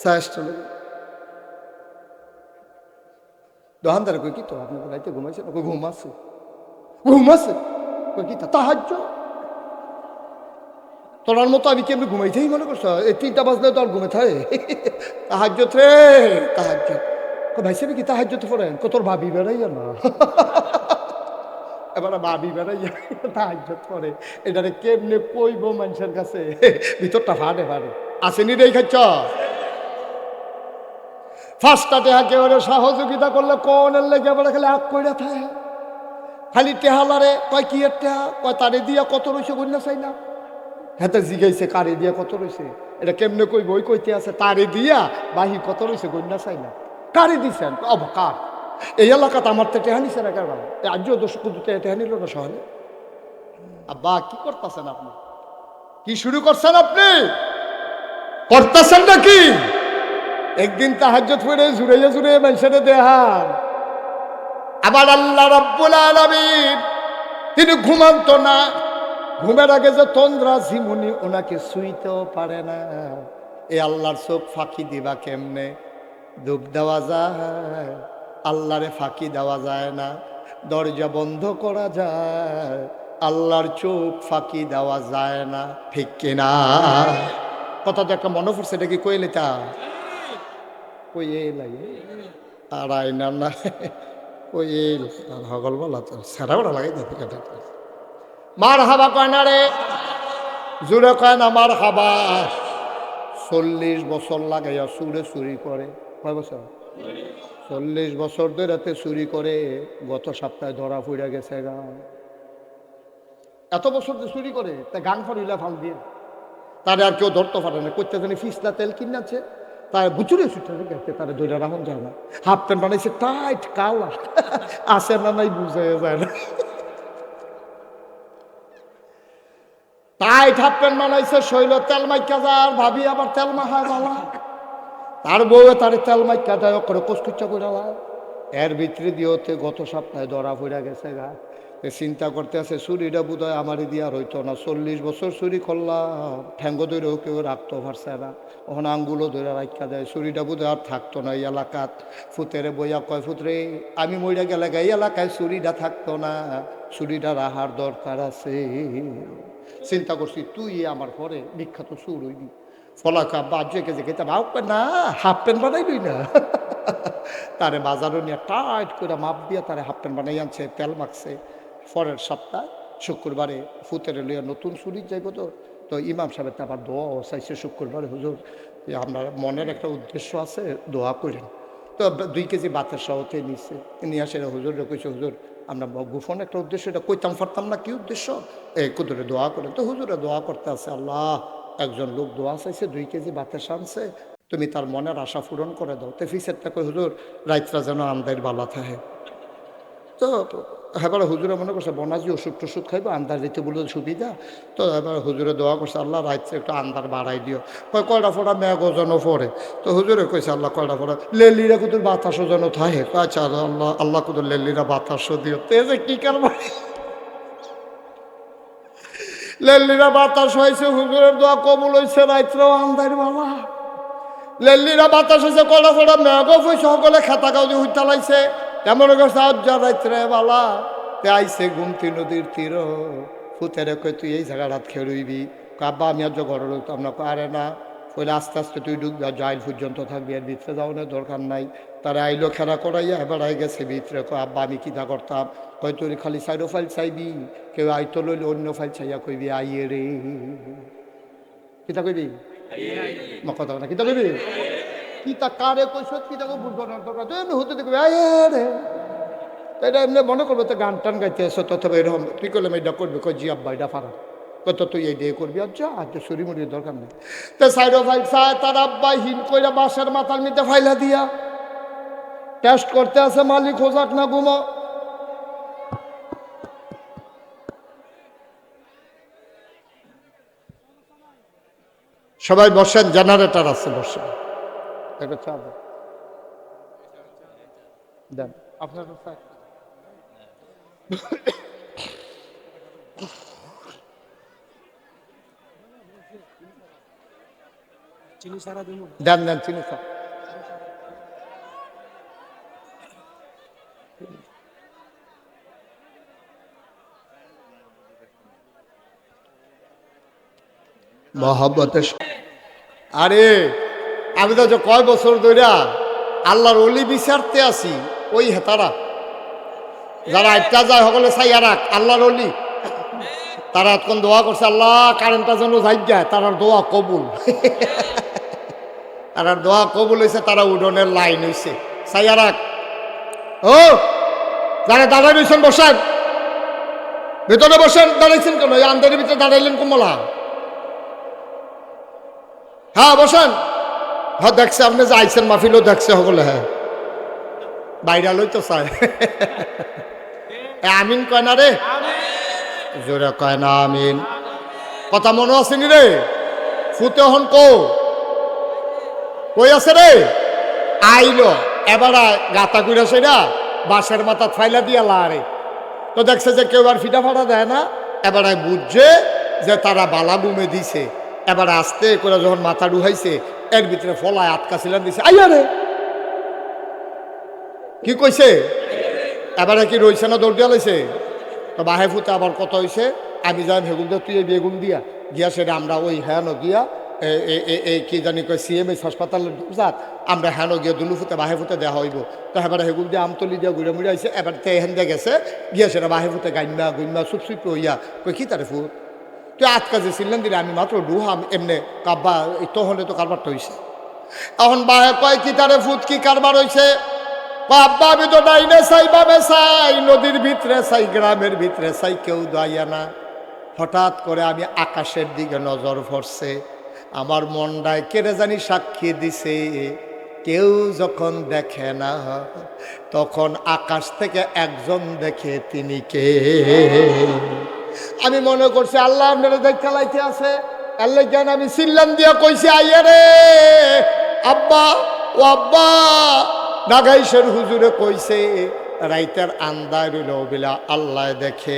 সাহেস্টলো দোকানদারে কই কি তো আপনি রাইতে ঘুমাইছে না, ঘুম আছে, ঘুম আছে, কই কি তাহাজ্জুদ, তোরার মতো আমি কেমনি ঘুমাইতেই মনে করছো, এই 3টা বাজলে তো আর ঘুমে থাকে, তাহাজ্জুদ রে তাহাজ্জুদ, ভাই সাহেব কি তাহাজ্জুদ পড়েন, তোর ভাবি বেড়াইয়া না, এবার ভাবি বেড়াই তাহাজ্জুদ করে এটারে কেমনে কইব মানুষের কাছে ভিতরটা ফাটে ফাটে আসেনি রে খাচ্ছ ফার্স্টটা টেহা কেউ সহযোগিতা করলে কোনের লেগে বলে খালি আগ করে থাকে খালি টেহালারে কয় কি এর টেহা কয় তারে দিয়া কত রয়েছে বন্যা চাই না হ্যাঁ জিগাইছে কারে দিয়া কত রয়েছে এটা কেমনে কইব ওই কইতে আছে তারে দিয়া বাহি কত রয়েছে বন্যা চাই না কারে দিছেন কার এই এলাকাতে আমার তো টেহা নিছে না কারণ আজও দোষ টেহা নিল না সহলে আব্বা কি করতেছেন আপনি কি শুরু করছেন আপনি করতেছেন নাকি একদিন তাহাজ্জুদ পড়ে জুড়াইয়া জুড়াইয়া মানুষের দেহান আবার আল্লাহ রাব্বুল আলামিন তিনি ঘুমান্ত না ঘুমের আগে যে তন্দ্রা ঝিমুনি ওনাকে শুইতেও পারে না এই আল্লাহর চোখ ফাঁকি দিবা কেমনে দুঃখ দেওয়া যায় আল্লাহরে ফাঁকি দেওয়া যায় না দরজা বন্ধ করা যায় আল্লাহর চোখ ফাঁকি দেওয়া যায় না ঠিক কিনা কথা তো একটা মনে পড়ছে এটা কি কইলে তা কইয়ে লাগে আর আইনা না কইয়ে হগল বলা তো সারা বড় লাগাই দেখে মার হাবা কয় না রে জুড়ে কয় না মার হাবা 40 বছর লাগাইয়া সুরে চুরি করে কয় বছর 40 বছর ধরে রাতে চুরি করে গত সপ্তাহে ধরা পড়ে গেছে গান এত বছর যে চুরি করে তা গান ফাড়িলা ফাল দিয়ে তারে আর কেউ ধরতে পারে না করতে জানি ফিসলা তেল কিনাচ্ছে তার বুচুরে ছুটে গেছে তারা দৈরা রাখুন যায় না হাফ প্যান্ট বানাইছে টাইট কালা আসে না নাই বুঝে যায় না টাইট হাফ প্যান্ট বানাইছে শৈল তেল মাইকা যার ভাবি আবার তেল মাখায় বালা তার বউয়ে তার তেল মাইকা দেয় করে কচকুচ্চা করে এর ভিতরে দিয়েতে গত সপ্তাহে ধরা পড়ে গেছে গা চিন্তা করতে আছে চুরিটা বোধ হয় আমারই দিয়া হইতো না 40 বছর চুরি করলাম ঠ্যাঙ্গ ধরেও কেউ রাখতে পারছে না ওখানে আঙ্গুলও ধরে রাখা দেয় চুরিটা বোধ আর থাকতো না এই এলাকাত ফুতেরে বইয়া কয় ফুতরে আমি মইরা গেলে এই এলাকায় চুরিটা থাকতো না চুরিটা রাহার দরকার আছে চিন্তা করছি তুই আমার পরে বিখ্যাত চুর হইবি ফলাকা বাজে গেছে খেতে না হাফ প্যান্ট বানাইবি না তারে বাজারও নিয়ে টাইট করে মাপ দিয়া তারে হাফ প্যান্ট বানাই আনছে তেল মাখছে পরের সপ্তাহ শুক্রবারে ফুতেরে লইয়া নতুন চুরি যাইব তো ইমাম সাহেব আবার দোয়া চাইছে শুক্রবারে হুজুর আপনার মনের একটা উদ্দেশ্য আছে দোয়া করেন তো 2 কেজি বাতের সহতে নিচ্ছে নিয়ে আসে হুজুরে কইছে হুজুর আমরা গোপন একটা উদ্দেশ্য এটা কইতাম পারতাম না কি উদ্দেশ্য এই কুদরে দোয়া করেন তো হুজুরে দোয়া করতে আছে আল্লাহ একজন লোক দোয়া চাইছে 2 কেজি বাতের সানছে তুমি তার মনের আশা পূরণ করে দাও তো ফিসেরটা কই হুজুর রাইতরা যেন আন্দার বালা থাকে তো এবার হুজুরে মনে করছে বনাজি ওষুধ টষুধ খাইবো আন্দার দিতে বলে সুবিধা তো এবার হুজুরে দোয়া করছে আল্লাহ রাইতে একটু আন্দার বাড়াই দিও কয়টা ফোড়া মেঘ যেন পড়ে তো হুজুরে কইছে আল্লাহ কয়টা ফোড়া লেলিরা কুতুর বাতাসও যেন থাকে আচ্ছা আল্লাহ আল্লাহ কুতুর লেলিরা বাতাসও দিও তে যে কি কারবার লেলিরা বাতাস হয়েছে হুজুরের দোয়া কবুল হয়েছে রাইতেও আন্দার বাবা লেলিরা বাতাস হয়েছে কয়টা ফোড়া মেঘও হয়েছে সকলে খাতা কাউজি হুইতা লাইছে তেমন রাত্রে বালা তে আইসে গুমতি নদীর তীর ফুতেরে কই তুই এই জায়গাটাত খেলুইবি কাব্বা আমি আজ ঘরে রইতাম না আরে না কইলে আস্তে আস্তে তুই ঢুকবি আর জাইল পর্যন্ত থাকবি আর ভিতরে যাওয়ানোর দরকার নাই তারা আইলো খেলা করাইয়া এবার আই গেছে ভিতরে কয় আব্বা আমি কিতা করতাম কয় তুই খালি সাইডো ফাইল চাইবি কেউ আইতো লইলে অন্য ফাইল চাইয়া কইবি আইয়ে রে কিতা কইবি মা কথা না কিতা কইবি কিতা কারে কইস কিতা বুঝবো না দরকার তুই হতে দেখবি আইয়ে রে এটা এমনি মনে করবো তো গান টান গাইতে এসো তথবা এরকম তুই করলাম এটা করবি কই জি আব্বা এটা পারা কত তুই এই দিয়ে করবি আর যা আজ শরীর মুড়ির দরকার নেই তো সাইডো ফাইল চায় তার আব্বা হিন কইরা বাসের মাথার মধ্যে ফাইলা দিয়া টেস্ট করতে আছে মালিক হোজাক না ঘুমো সবাই বসেন জেনারেটর আছে বসেন একটা চা দেন আপনার দেন দেন চিনি সারা মহব্বতের আরে আমি তো কয় বছর ধরে আল্লাহর অলি বিচারতে আছি ওই হেতারা যারা আটটা যায় সকলে চাইয়া রাখ আল্লাহর অলি, তারা এখন দোয়া করছে আল্লাহ কারেন্টটা যেন যাই যায়, তারার দোয়া কবুল। তারার দোয়া কবুল হয়েছে, তারা উডনের লাইন হয়েছে। চাইয়া রাখ। ও যারা দাঁড়াই রয়েছেন বসেন, ভেতরে বসেন। দাঁড়াইছেন কেন? এই আন্দারের ভিতরে দাঁড়াইলেন কমলা? হ্যাঁ বসেন। হ্যাঁ দেখছে আপনি যে আইসেন মাহফিলও দেখছে সকলে। হ্যাঁ বাইরা লই তো চাই। আমিন কয় না রে? জোরে কয় না আমিন? কথা মনে আসেনি রে? ফুতে হন কই আছে রে? আইলো এবার গাতা কুড়া সেটা বাঁশের মাথা ফাইলা দিয়া লারে। তো দেখছে যে কেউ আর ফিটা ফাটা দেয় না, এবার বুঝছে যে তারা বালা বুমে দিছে। এবার আস্তে করে যখন মাথা ডুহাইছে, এর ভিতরে ফলায় আটকা ছিলাম দিছে, আইয়া রে কি কইছে? এবারে কি রইছে না দৌড় দিয়া লাইছে? তো বাহে ফুতে আবার কত হয়েছে, আমি যাই হেগুল দিয়ে তুই বেগুন দিয়া গিয়া সেটা আমরা ওই হ্যাঁ গিয়া এই কি জানি কয় সিএমএস হাসপাতালের যাত আমরা হ্যাঁ গিয়া দুলু ফুতে বাহে ফুতে দেওয়া হইব। তো এবার হেগুল দিয়ে আমতলি দিয়া ঘুরে মুড়ে আইছে। এবার তে হেন দিয়ে গেছে গিয়া সেটা বাহে ফুতে গাইমা গুইমা চুপচুপ হইয়া কই কি তারে ফুট তুই আটকা যে ছিলেন দিলে আমি মাত্র ডুহাম এমনি কাব্বা তহলে তো কারবারটা হয়েছে। এখন বাহে কয় কি তারে ফুট কি কারবার হয়েছে? আব্বা আমি তো ডাইনে চাই বামে চাই, নদীর ভিতরে চাই গ্রামের ভিতরে চাই, কেউ দাইয়া না। হঠাৎ করে আমি আকাশের দিকে নজর পড়ছে, আমার মনটায় কেড়ে জানি সাক্ষী দিছে, কেউ যখন দেখে না তখন আকাশ থেকে একজন দেখে, তিনি কে? আমি মনে করছি আল্লাহ আপনারা দেখা লাইতে আছে। আল্লাহ জ্ঞান আমি চিল্লান দিয়া কইছি আইয়া রে আব্বা, ও আব্বা। নাগাইশের হুজুরে কইছে রাইতের আন্দার রইল বিলা আল্লাহ দেখে,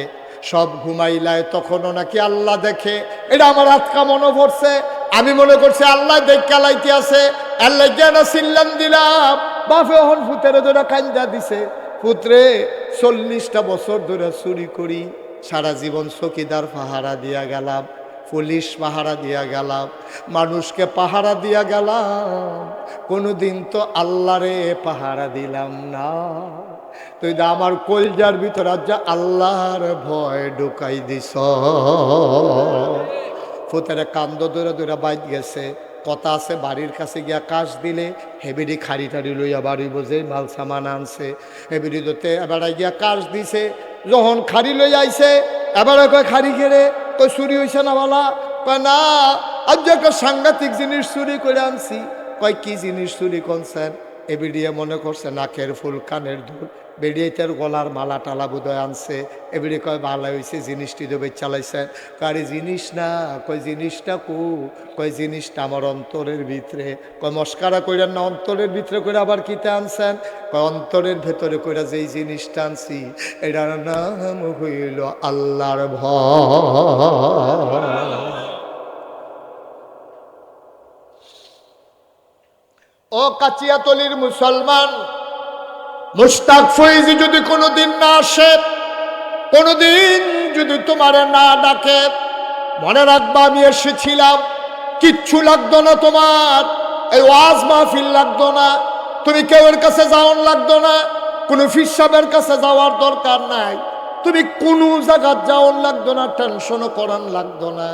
সব ঘুমাইলায় তখনও নাকি আল্লাহ দেখে। এটা আমার আজকা মনে পড়ছে। আমি মনে করছি আল্লাহ দেখা লাইতে আছে। আল্লাহ জ্ঞান চিল্লান দিলাম, বাপে হন ফুতের ধরে কান্দা দিছে। পুত্রে 40টা বছর ধরে চুরি করি, সারা জীবন চকিদার পাহারা দিয়া গেলাম, পুলিশ পাহারা দিয়া গেলাম, মানুষকে পাহারা দিয়া গেলাম, কোনোদিন তো আল্লাহরে পাহারা দিলাম না। তুই তো আমার কলজার ভিতর আজ আল্লাহর ভয় ঢুকাই দিস। ফুতেরে কান্দ দৌড়ে দৌড়ে বাইক গেছে। কথা আছে বাড়ির কাছে গিয়া কাশ দিলে হেবিডি খাড়ি টাড়ি লইয়া বাড়ি বোঝে মাল সামান আনছে। হেবিডি দোতে এবার গিয়া কাশ দিছে। যখন খাড়ি লই আইছে এবারে কয় খাড়ি ঘেরে কই চুরি হয়েছে না বলা? কয় না, আজ একটা সাংঘাতিক জিনিস চুরি করে আনছি। কয় কি জিনিস চুরি করছেন? এ বেরিয়ে মনে করছে নাকের ফুল কানের দুল, বেরিয়ে তার গলার মালা টালা বোধহয় আনছে। এবারে কয় ভালো হয়েছে জিনিসটি দেবে চালাইছেন। কারে জিনিস না, কয় জিনিসটা কয় জিনিসটা আমার অন্তরের ভিতরে। কয় মস্কারা কইরেন না, অন্তরের ভিতরে করে আবার কিতে আনছেন? কয় অন্তরের ভেতরে কইরা যেই জিনিসটা আনছি এটার নাম হইল আল্লাহর ভয়। ও কাচিয়াতলির মুসলমান, মুশতাক ফৈজি যদি কোনোদিন না আসে, কোনোদিন যদি তোমারে না ডাকে, মনে রাখবা আমি এসেছিলাম। কিচ্ছু লাগতো না তোমার, এই ওয়াজ মাহফিল লাগতো না, তুমি কেউর কাছে যাওয়ার লাগতো না, কোনো ফিসাবের কাছে যাওয়ার দরকার নাই, তুমি কোনো জায়গা যাওয়ার লাগতো না, টেনশনও করার লাগতো না।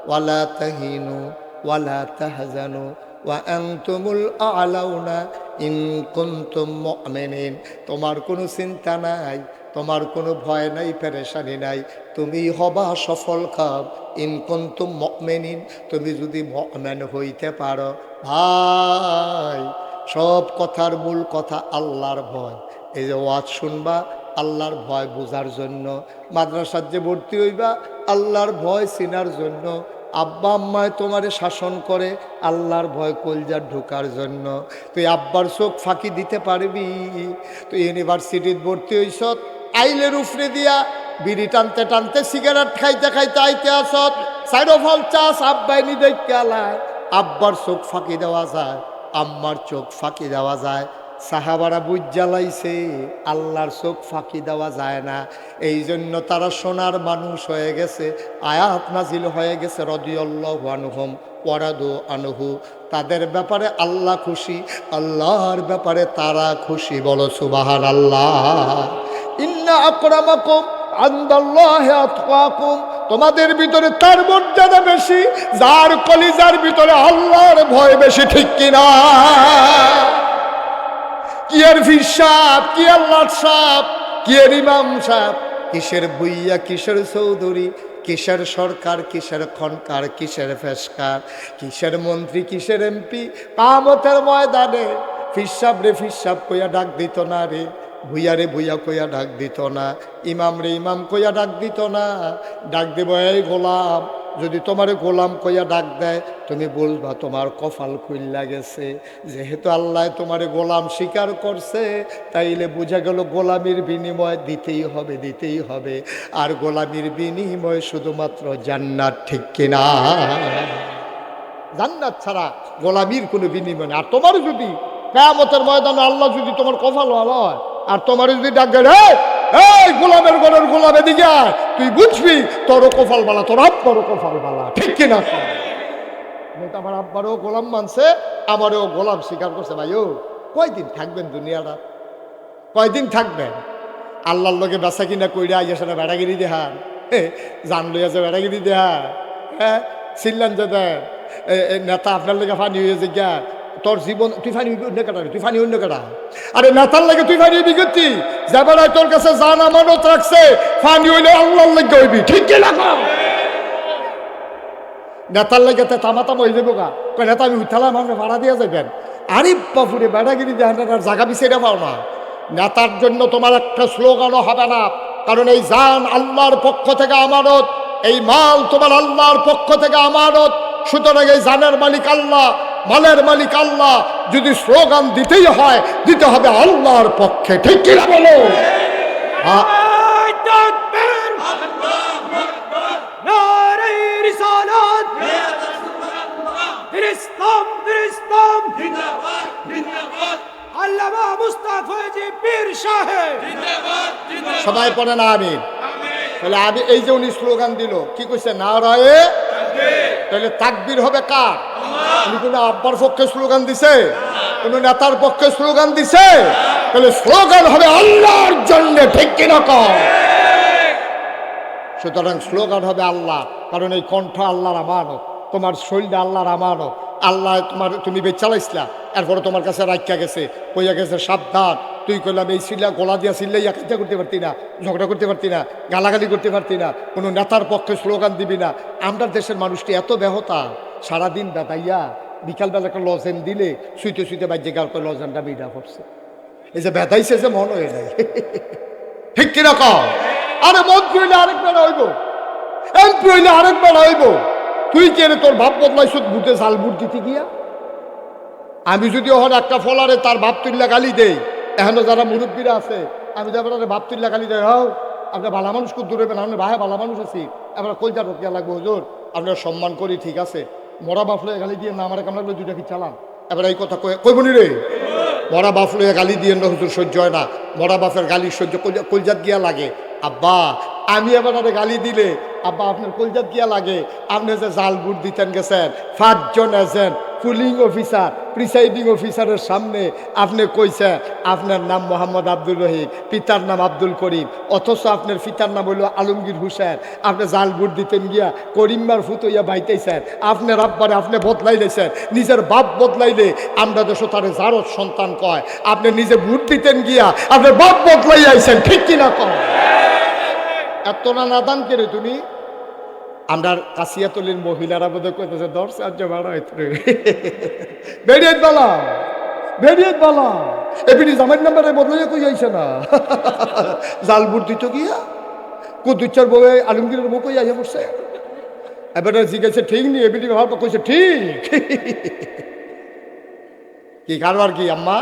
ওয়ালা তাহিনু ওয়ালা তাহজানু ওয়া আনতুমুল আ'লাউনা ইন কুনতুম মুমিনিন। তোমার কোনো চিন্তা নাই, তোমার কোনো ভয় নাই, পেরেশানি নাই, তুমি হবা সফল কাম ইন কুনতুম মুমিনিন, তুমি যদি মুমিন হইতে পারো। ভাই সব কথার মূল কথা আল্লাহর ভয়। এই যে ওয়াজ শুনবা আল্লাহর ভয় বোঝার জন্য, মাদ্রাসার যে ভর্তি হইবা আল্লাহর ভয় চিনার জন্য, আব্বা আম্মায় তোমারে শাসন করে আল্লাহর ভয় কলজার ঢোকার জন্য। তুই আব্বার চোখ ফাঁকি দিতে পারবি? তুই ইউনিভার্সিটিতে ভর্তি হইস, আইলের উফরে দিয়া বিড়ি টানতে টানতে সিগারেট খাইতে খাইতে আইতে আসত, সাইডোফল চাষ আব্বাই নি দেখালায়। আব্বার চোখ ফাঁকি দেওয়া যায়, আম্মার চোখ ফাঁকি দেওয়া যায়। সাহাবারা বুঝ জ্বালাইছে আল্লাহর চোখ ফাঁকি দেওয়া যায় না, এই জন্য তারা সোনার মানুষ হয়ে গেছে। আয়াত নাজিল হয়ে গেছে রাদিয়াল্লাহু আনহুম ওয়ারাদু আনহু, তাদের ব্যাপারে আল্লাহ খুশি, আল্লাহর ব্যাপারে তারা খুশি। বলো সুবহানাল্লাহ। ইন্না আকরামাকুম ইনদাল্লাহি আতকাকুম, তোমাদের ভিতরে তার মর্যাদা বেশি যার কলিজার ভিতরে আল্লাহর ভয় বেশি, ঠিক কিনা? কি এর পীর সাহেব, কি আল্লাহর সাহেব, কি এর ইমাম সাহেব, কিসের ভুইয়া, কিসের চৌধুরী, কিসের সরকার, কিসের খনকার, কিসের ফেসকার, কিসের মন্ত্রী, কিসের এমপি, কামতের ময়দানে পীর সাহেব রে পীর সাহেব কইয়া ডাক দিত না রে, ভুইয়া রে ভুইয়া কইয়া ডাক দিত না, ইমাম রে ইমাম কইয়া ডাক দিত না। ডাক দেব এই গোলাম, যদি তোমার গোলাম কইয়া ডাক দেয় তুমি বলবা তোমার কপাল খুইল্লা গেছে, যেহেতু আল্লাহ তোমার গোলাম স্বীকার করছে তাইলে বোঝা গেল গোলামির বিনিময় দিতেই হবে, দিতেই হবে। আর গোলামির বিনিময় শুধুমাত্র জান্নাত, ঠিক কিনা? জান্নাত ছাড়া গোলামির কোনো বিনিময় নেই। আর তোমার যদি কিয়ামতের ময়দানে আল্লাহ যদি তোমার কপাল ভালো হয় আর তোমার যদি ডাক দেয় এই গোলামের ঘরের গোলাম এদিকে আয়, তুই বুঝবি তোরও কপাল বালা, তোর আব্বারও কপাল বালা, ঠিক কিনা? আমার আব্বারও গোলাম মানছে, আমারও গোলাম স্বীকার করছে। ভাই ও কয়দিন থাকবেন দুনিয়াটা, কয়দিন থাকবেন? আল্লাহর লোকে বেচা কিনা কইরা আইয়া সেটা বেড়াগিরি দেহান, জান লইয়া যে বেড়াগিরি দেহান, হ্যাঁ চিল্লান যে দেন নেতা আপনার লেগে ফানি হয়ে যে গিয়া তোর জীবন তুই ফানি অন্য কাটা, তুই ফানি অন্য কাটা। আরে নেতার লাগে তুই ফানি হইবি করতি, যাবার তোর কাছে জান আমানত রাখছে, ফানি হইলে আল্লাহর লেগে হইবি, ঠিক কি লাগা? নেতার লেগে তামাতাম হয়ে যাবো গা, নেতা আমি উঠালাম আমরা ভাড়া দিয়ে যাবেন। আরে বাপুরে বেড়াগিরি দেখান আর জায়গা বিছেড়ে পাও না। নেতার জন্য তোমার একটা স্লোগানও হবে না, কারণ এই জান আল্লাহর পক্ষ থেকে আমানত, এই মাল তোমার আল্লাহর পক্ষ থেকে আমানত। সুতরাং এই জানের মালিক আল্লাহ, মালের মালিক আল্লাহ, যদি স্লোগান দিতেই হয় দিতে হবে আল্লাহর পক্ষে, ঠিক কিনা বলো? সবাই পড়ে না আমিন? তাহলে আমি এই যে উনি স্লোগান দিল কি কইছে, নারায়ে, তাহলে তাকবীর হবে কার? উনি কোনো আব্বার পক্ষে স্লোগান দিছে, কোন নেতার পক্ষে স্লোগান দিছে? তাহলে স্লোগান হবে আল্লাহর জন্য, ঠিক কিনা কও? সুতরাং স্লোগান হবে আল্লাহ, কারণ এই কণ্ঠ আল্লাহর আমানত, তোমার শরীরটা আল্লাহর আমানত। আল্লাহ তোমার তুমি বেচালাইছিলা, এরপরে তোমার কাছে রাখিয়া গেছে, কইয়া গেছে সাবধান। তুই কইলাম এই সিল্লা গলা দিয়া সিল্লাই একা করতে পারতি না, ঝগড়া করতে পারতি না, গালাগালি করতে পারতি না, কোনো নেতার পক্ষে স্লোগান দিবি না। আমরা দেশের মানুষটি এত ব্যাহতা, সারাদিন বেতাইয়া বিকালবেলা একটা লজেন দিলে শুইতে শুইতে বাজ্যে গাল করে লজেনটা বিড়া পড়ছে, এই যে বেতাইছে যে মন হয়ে যায়, ঠিক কিনা কও? আরে মন্ত্রী হইলে আরেক বেড়া হইব, এমপি হইলে আরেক বেড়া হইব। তুই কে রে তোর ভাব বদলাইছ বুটে জাল বুট দিতে গিয়া? আমি যদি ওখানে একটা ফলারে তার ভাব তুল্লা গালি দেই, এখনো যারা মুরব্বীরা আছে আমি যাবার ভাব তুল্লা গালি দেয়, হাও আপনার ভালো মানুষ খুব দূরে পেন, আপনার ভাই ভালো মানুষ আছি, আপনার কলজা ঢোকিয়া লাগবে হুজুর, আপনার সম্মান করি, ঠিক আছে। মরা বাফলে গালি দিয়ে না আমার কামড়া দুইটা কি চালান, এবার এই কথা কইবনি রে। মরা বাপ লইয়া গালি দিয়ে না হুজুর, সহ্য হয় না, মরা বাপের গালি সহ্য কলজাত গিয়া লাগে। আব্বা আমি এবার গালি দিলে আব্বা আপনার কলজাত গিয়া লাগে। আপনি যে জাল বুট দিতেন গেছেন 5 জন এজেন্ট, পুলিং অফিসার, প্রিসাইডিং অফিসারের সামনে আপনি কইছেন আপনার নাম মোহাম্মদ আব্দুল রহিম, পিতার নাম আব্দুল করিম, অথচ আপনার পিতার নাম হইল আলমগীর হুসেন। আপনি জাল বুট দিতেন গিয়া করিম্মার ফুতইয়া বাইতেছেন, আপনার আব্বারে আপনি বদলাইলেছেন, নিজের বাপ বদলাইলে আমরা দেশ তারে জারত সন্তান কয়। আপনি নিজে বুট দিতেন গিয়া আপনার বাপ বদলাই আইছেন, ঠিক কিনা কয়? এত না নাদান কেড়ে তুমি? আমরা কাশিয়াতলির মহিলারা বোধ কইতেছে 10 রাজ্য ভাড়া হইতে বেরিয়ে বালা, বেরিয়ে বালা, এবিডি জামাই নাম্বারে বদলাইয়া কই আইছে না জাল বুট দিত গিয়া কুদুচ্চার বউয়ে আলমগীরের বউ কই আইয়া পড়ছে। এবারে জিজ্ঞাসা ঠিক নি, এবিডি ভাব কইছে ঠিক। কি কারবার কি আম্মা?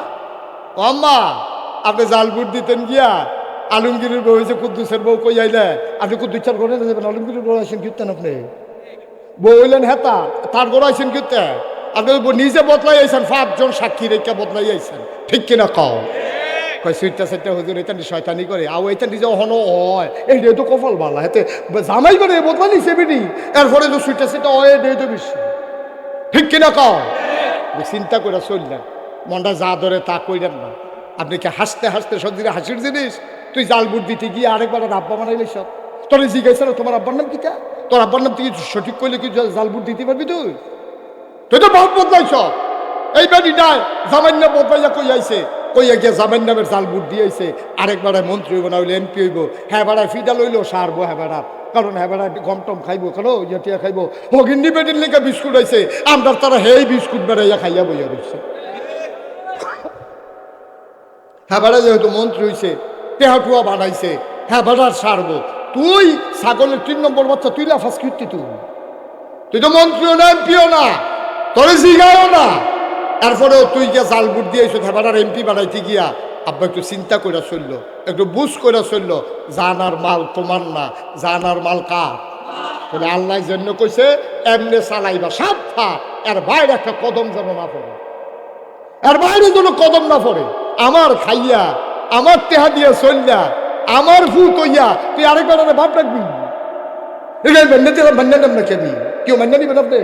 ও আম্মা আপনি জাল বুট দিতেন গিয়া আলমগীরের বউ হয়েছে কুদ্দুসের বউ কই আইলে আপনি কুদ্দুচ্চার করে যাবেন, আলমগীরের বউ আইসেন কীর্তেন, আপনি বউ হইলেন হেতা তার বড় আইসেন কীর্তেন, আপনি নিজে বদলাই আইসেন, 5 জন সাক্ষী রেখা বদলাই আইসেন, ঠিক কিনা কও? কয় সুইটটা সেটটা হুজুর এটা শয়তানি করে, আও এটা নিজে অহনো হয়, এই রে তো কপাল বালা, হেতে জামাই করে বদলা নিছে বেটি, এরপরে যে সুইটটা সেটা হয় এই তো বেশি, ঠিক কিনা কও? চিন্তা করে চললেন, মনটা যা ধরে তা কইলেন না। আপনি কি হাসতে হাসতে সত্যি হাসির জিনিস তুই জাল বুট দিতে গিয়ে আরেকবার আব্বা বানাইলে সব তোর জিজ্ঞাসা না তোমার আব্বার নাম কিটা, তোর আব্বার নাম তুই সঠিক করলে কি জাল বুট দিতে পারবি? তুই তুই তো বহুত বদলাইছ। এই বেটিটায় জামান্য বদলাইয়া কই আইছে, কইয়া গিয়া জামাই নামের জাল বুট দিয়েছে। আরেকবার মন্ত্রী হইব না হইলে এমপি হইব, হ্যাঁ বেড়ায় ফিডা লইলেও সারবো, হ্যাঁ বেড়া কারণ হ্যাঁ বেড়া গম টম খাইবো, কেন ইয়া খাইবো। হগিন্নি বেটির লেখা বিস্কুট হয়েছে, আমরা তারা হেই বিস্কুট বেড়াইয়া খাইয়া বইয়া রয়েছে। হ্যাঁ বেড়া যেহেতু মন্ত্রী হইছে, টেহাটুয়া বানাইছে, হ্যাঁ বেড়ার সারবো। তুই ছাগলের 3 নম্বর বাচ্চা, তুই লাফাস কীর্তি, তুই তো মন্ত্রীও না এমপিও না, তোর জিগাও না, তারপরেও তুই গিয়া জাল বুট দিয়েছো। হ্যাঁ বেড়ার এমপি বানাইতে গিয়া আব্বা একটু চিন্তা করে চললো, একটু বুঝ করে চললো, জানার মাল তোমার না, জানার মাল কার? বলে আল্লাহ জন্য কইছে এমনি চালাইবা সাবধা, এর বাইরে একটা কদম যেন না পড়ে, এর বাইরে যেন কদম না পড়ে। আমার খাইয়া আমার টেহা দিয়া চললা আমার ভূত হইয়া তুই আরেকবার ভাব রাখবি, এটা মান্য দিলাম, মান্য নাম না কেবি কেউ মান্য নিবেন আপনি?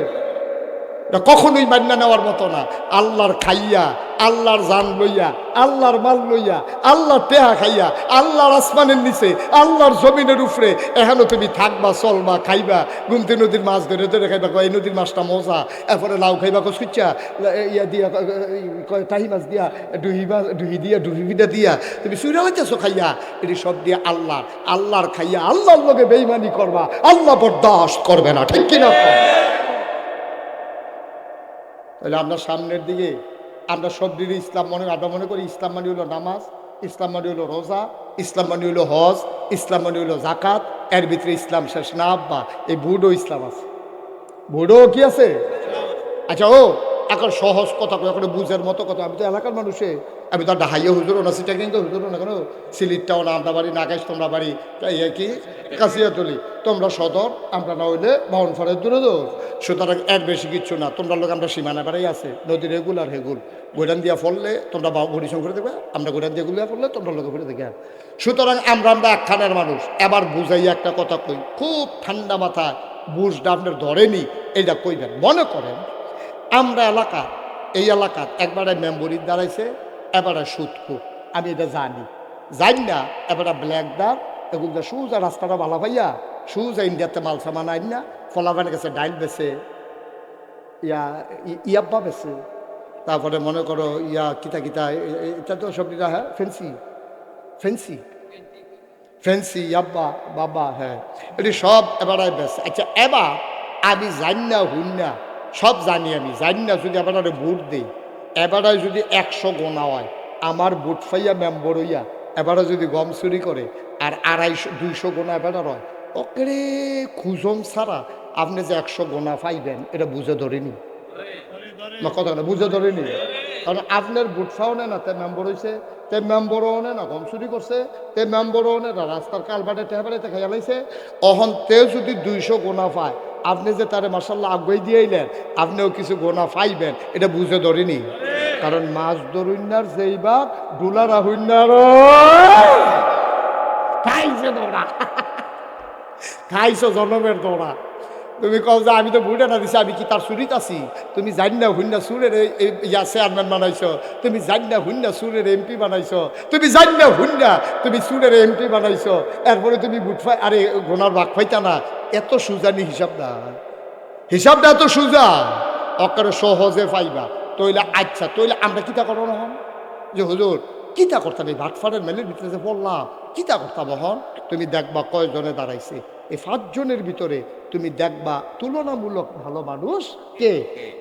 কখনোই মান্য নেওয়ার মতো না। আল্লাহর খাইয়া, আল্লাহর জান লইয়া, আল্লাহর মাল লইয়া, আল্লাহর টেহা খাইয়া, আল্লাহর আসমানের নিচে, আল্লাহর জমিনের উপরে এখানে তুমি থাকবা, চলবা, খাইবা, গুমতি নদীর মাছ ধরে ধরে খাইবা, এই নদীর মাছটা মজা, এরপরে লাউ খাইবা কচকুচ্চা ইয়া দিয়া তাহি মাছ দিয়া ডুহি দিয়া ডুহি বিদা দিয়া তুমি চুরা হইতেছো খাইয়া, এটি সব দিয়ে আল্লাহর খাইয়া আল্লাহর লোকে বেইমানি করবা, আল্লাহ বরদাস্ত করবে না, ঠিক কিনা? তাহলে আমরা সামনের দিকে আমরা সব দিকে ইসলাম আমরা মনে করি ইসলাম মানে হলো নামাজ, ইসলাম মানে হলো রোজা, ইসলাম মানে হলো হজ, ইসলাম মানে হলো জাকাত, এর ভিতরে ইসলাম শেষ না আব্বা, এই বুড়ো ইসলাম আছে, বুড়ো কি আছে? আচ্ছা ও এখন সহজ কথা কই, এখন বুঝার মতো কথা। আমি তো এলাকার মানুষে, আমি তো ডাহাইয়া হুজুরও না, সিটা কিন্তু হুজুরও না, কেন সিলিটটাও না, আমরা বাড়ি নাগাইশ, তোমরা বাড়ি কি কাছিয়াতলি, তোমরা সদর, আমরা না হইলে বাউনফাড়ের দূরে দৌড়। সুতরাং এর বেশি কিচ্ছু না। তোমরা লোক আমরা সীমানা বাড়াই আছে, নদী রেগুলার হেগুল, গোডান দিয়া ফললে তোমরা বরিশন করে দেবে, আমরা গোডান দিয়ে গুলিয়া ফললে তোমরা লোকে ফিরে দেখে। সুতরাং আমরা একখানের মানুষ। এবার বুঝাইয়া একটা কথা কই, খুব ঠান্ডা মাথায় বুঝটা আপনার ধরেনি, এইটা কইবেন। মনে করেন আমরা এলাকা, এই এলাকাত একবারে মেম্বরির দাঁড়াইছে, এবারে সুদকুর, আমি এটা জানি না, এবারে ব্ল্যাকদার, এগুলো সুজা রাস্তাটা ভালো ভাইয়া, সুজা ইন্ডিয়াতে মাল সামান আইন না, ফলাবান গেছে ডাইল বেছে, ইয়াব্বা বেছে, তারপরে মনে করো কিতা কিতা, এটা তো সব দিটা, হ্যাঁ ফেন্সি ইয়াব্বা বাবা, হ্যাঁ এটি সব এবারে বেছে। আচ্ছা এবার আমি জানি না হুন না, সব জানি আমি জানি না, যদি এবারে ভোট দিই, এবারে যদি 100 গোনা হয়, আমার ভোট ফাইয়া মেম্বর হইয়া এবারে যদি গম চুরি করে আর 250-200 গোনা এবারে হয়, ওকে খুঁজম ছাড়া আপনি যে 100 গোনা পাইবেন এটা বুঝে ধরিনি, কথা না বুঝে ধরিনি। কারণ আপনার ভোট ফাও নেই না, তে মেম্বর হয়েছে, তে মেম্বরও নেই না, গম চুরি করছে, তে মেম্বরও নেই না, রাস্তার কালবাটে টেহাবাড়িতে খাইয়া লাইছে, অহন তেও যদি 200 গোনা পায়, আপনি যে তারে মার্শাল্লাহ আগুয়াই দিয়েইলেন, আপনিও কিছু গোনা পাইবেন, এটা বুঝে ধরিনি। কারণ মাছ ধরুন্নার যেইবার ডুলারা হইনার খাইছে দৌড়া, খাইছো জনমের দৌড়া। তুমি কও যে আমি তো বুড়া না দিছি, আমি কি তার চুরিত আছি? তুমি জানি না হুন্না সুরের চেয়ারম্যান বানাইছো, তুমি জানি না হুন্না সুরের এমপি বানাইছো, তুমি জানি না হুন্না তুমি সুরের এমপি বানাইছো, এরপরে তুমি বুট ফাই আরে গোনার বাঘ ফাইতা না। এত সুজানি হিসাবটা এত সুজা, অকারে সহজে পাইবা। তইলে আচ্ছা, তইলে আমরা কিতা করো না হন যে হুজুর কিতা করতাম, এই ভাটফাড়ের মেলের ভিতরে যে বললাম কিতা করতাম হন, তুমি দেখবা কয়জনে দাঁড়াইছে, এই 5 জনের ভিতরে তুমি দেখবা তুলনামূলক ভালো মানুষ কে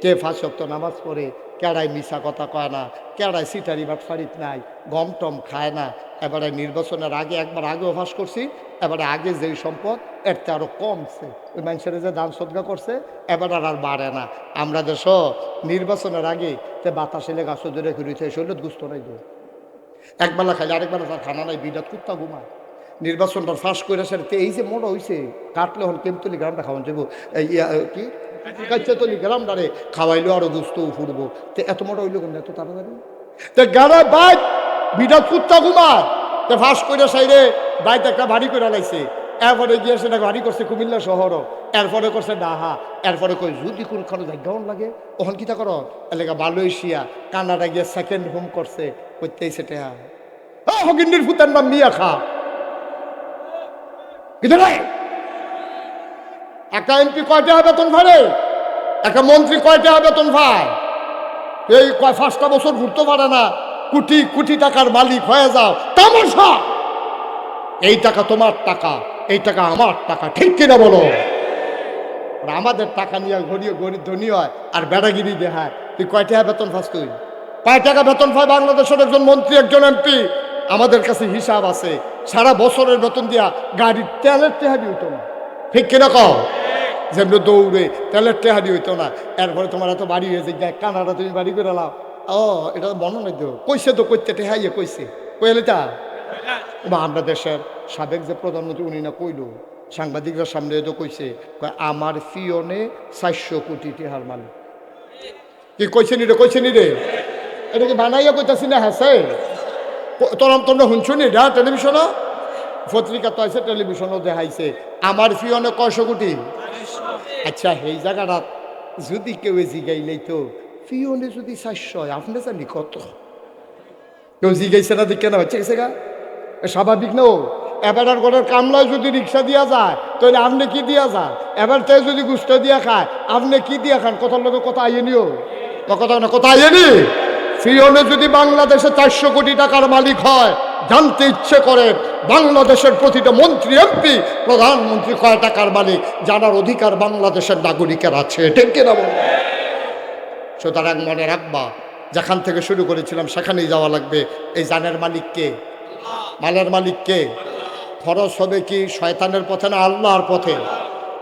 কে 5 ওয়াক্ত নামাজ পড়ে, কেড়াই মিশা কথা কয় না, কেড়াই সিটারি বাটফারিত নাই, গম টম খায় না। এবারে নির্বাচনের আগে একবার আগে অভ্যাস করছি, এবারে আগে যেই সম্পদ এরতে আরও কমছে, ওই মানুষের যে দান সদকা করছে এবার আর বাড়ে না। আমরা দেশ নির্বাচনের আগে তে বাতাসে লেগে গাছ ধরে ঘুরিতে শরীর গুস্ত নাই, একবেলা খাইলে আরেকবেলা তার খানা নাই, বিরাট কুত্তা ঘুমায়। নির্বাচনটা ফাঁস করে সেটা এই যে মোড় হয়েছে, কাটলে হন কেমতলি গ্রামটা খাওয়ান যাবো, কি কাচ্চাতলি গ্রামটারে খাওয়াইলেও আরো গুস্ত ফুটবো, তো এত মোড় হইলো কেন এত তাড়াতাড়ি? তো গাড়া বাইক বিরাট কুত্তা ঘুমায়, তো ফাঁস করে সাইডে বাইক একটা বাড়ি করে লাইছে, এরপরে গিয়ে সেটা বাড়ি করছে কুমিল্লা শহরও, এরপরে করছে ডাহা, এরপরে কই যদি কোনখানে জায়গাও লাগে ওখান কিতা করো এলাকা মালয়েশিয়া কানাডা গিয়ে সেকেন্ড হোম করছে, করতেই সেটা হগিন্ডির ফুতার নাম মিয়া খা, কিন্তু নাই, একটা এমপি কয় টাকা বেতন পারে, একটা মন্ত্রী কয় টাকা বেতন পায়? এই 5টা বছর ঘুরতে পারে না, কোটি কোটি টাকার মালিক হয়ে যাও, তামাশা। এই টাকা তোমার টাকা, এই টাকা আমার টাকা, ঠিক কিনা বলো? আমাদের টাকা নিয়ে গরিব গরিব ধনী হয় আর বেড়াগিরি দেখায়। তুই কয় টাকা বেতন পাস? তুই কয় টাকা বেতন পায় বাংলাদেশের একজন মন্ত্রী, একজন এমপি? আমাদের কাছে হিসাব আছে, সারা বছরের বেতন দিয়া গাড়ির তেলের টেহারি হইতো না, ঠিক কিনা কও? যেমন দৌড়ে তেলের টেহারি হইতো না। এরপরে তোমার এত বাড়ি হয়েছে, কানাডা তুমি বাড়ি করে লাও। ও এটা মনে নাই তো, কইছে তো কইতে টেহাইয়ে কইছে, কইলে তা আমরা দেশের সাবেক যে প্রধানমন্ত্রী উনি না কইল সাংবাদিকরা সামনে তো কইছে, আমার ফিওনে 400 কোটি টেহার মালিক। কি কইছে নি রে? কইছে নি রে? এটা কি বানাইয়া কইতাছি না? হাসে তোমরা শুনছো নি? এটা টেলিভিশনও, পত্রিকা তো আছে, টেলিভিশনও দেখাইছে আমার ফিওনে কয়শো কোটি। আচ্ছা এই জায়গাটা যদি কেউ জিগাইলেই তো ফিওনে যদি 400 হয়, আপনি জানি কত? কেউ জিগাইছে না, দেখে না হচ্ছে গেছে গা, স্বাভাবিক না? এবার ঘরের কামলায় যদি রিক্সা দিয়া যায় তাহলে আপনি কি দিয়া যান? এবার তাই যদি গুস্ত দিয়া খায় আপনি কি দিয়া খান? কথার লোকের কথা আইনিও, কথা না কথা আইনি। ফিওনে যদি বাংলাদেশে 400 কোটি টাকার মালিক হয়, জানতে ইচ্ছে করে বাংলাদেশের প্রতিটা মন্ত্রী, এমপি, প্রধানমন্ত্রী কয় টাকার মালিক জানার অধিকার বাংলাদেশের নাগরিকের আছে, ঠিক কিনা বল? সুতরাং মনে রাখবা, যেখান থেকে শুরু করেছিলাম সেখানেই যাওয়া লাগবে। এই জানের মালিককে, মালের মালিককে। খরচ হবে কি শয়তানের পথে না আল্লাহর পথে?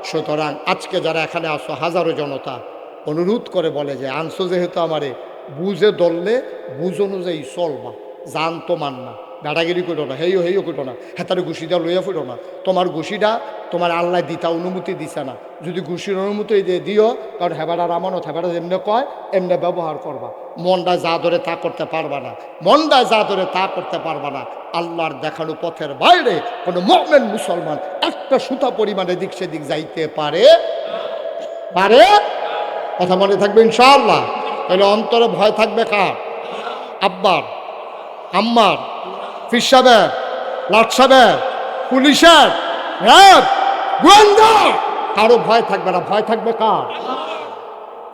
সুতরাং আজকে যারা এখানে আসো হাজারো জনতা, অনুরোধ করে বলে যে আনছো যেহেতু আমারে, বুঝে ধরলে বুঝ অনুযায়ী চলবা, জান তো মান না, দাদাগিরি করো না, হেইও হেইও করো না, হেতারে ঘুষিটা লইয়া ফুটো না। তোমার ঘুষিটা তোমার আল্লাহ দিতা অনুমতি দিছে না, যদি ঘুষির অনুমতি দিয়ে দিও কারণ হেবাটার আমানত, হেবাটা যেমনি কয় এমনি ব্যবহার করবা। মনটা যা ধরে তা করতে পারবা না, মনটা যা ধরে তা করতে পারবা না। আল্লাহর দেখানো পথের বাইরে কোনো মুমিন মুসলমান একটা সুতা পরিমাণে দিক সেদিক যাইতে পারে পারে কথা মনে থাকবে ইনশাআল্লাহ। তাহলে অন্তরে ভয় থাকবে কার? আব্বার, আম্মার, ফির সাহেবের, লাট সাহেবের, পুলিশের, গোয়েন্দা, কারো ভয় থাকবে না। ভয় থাকবে কার?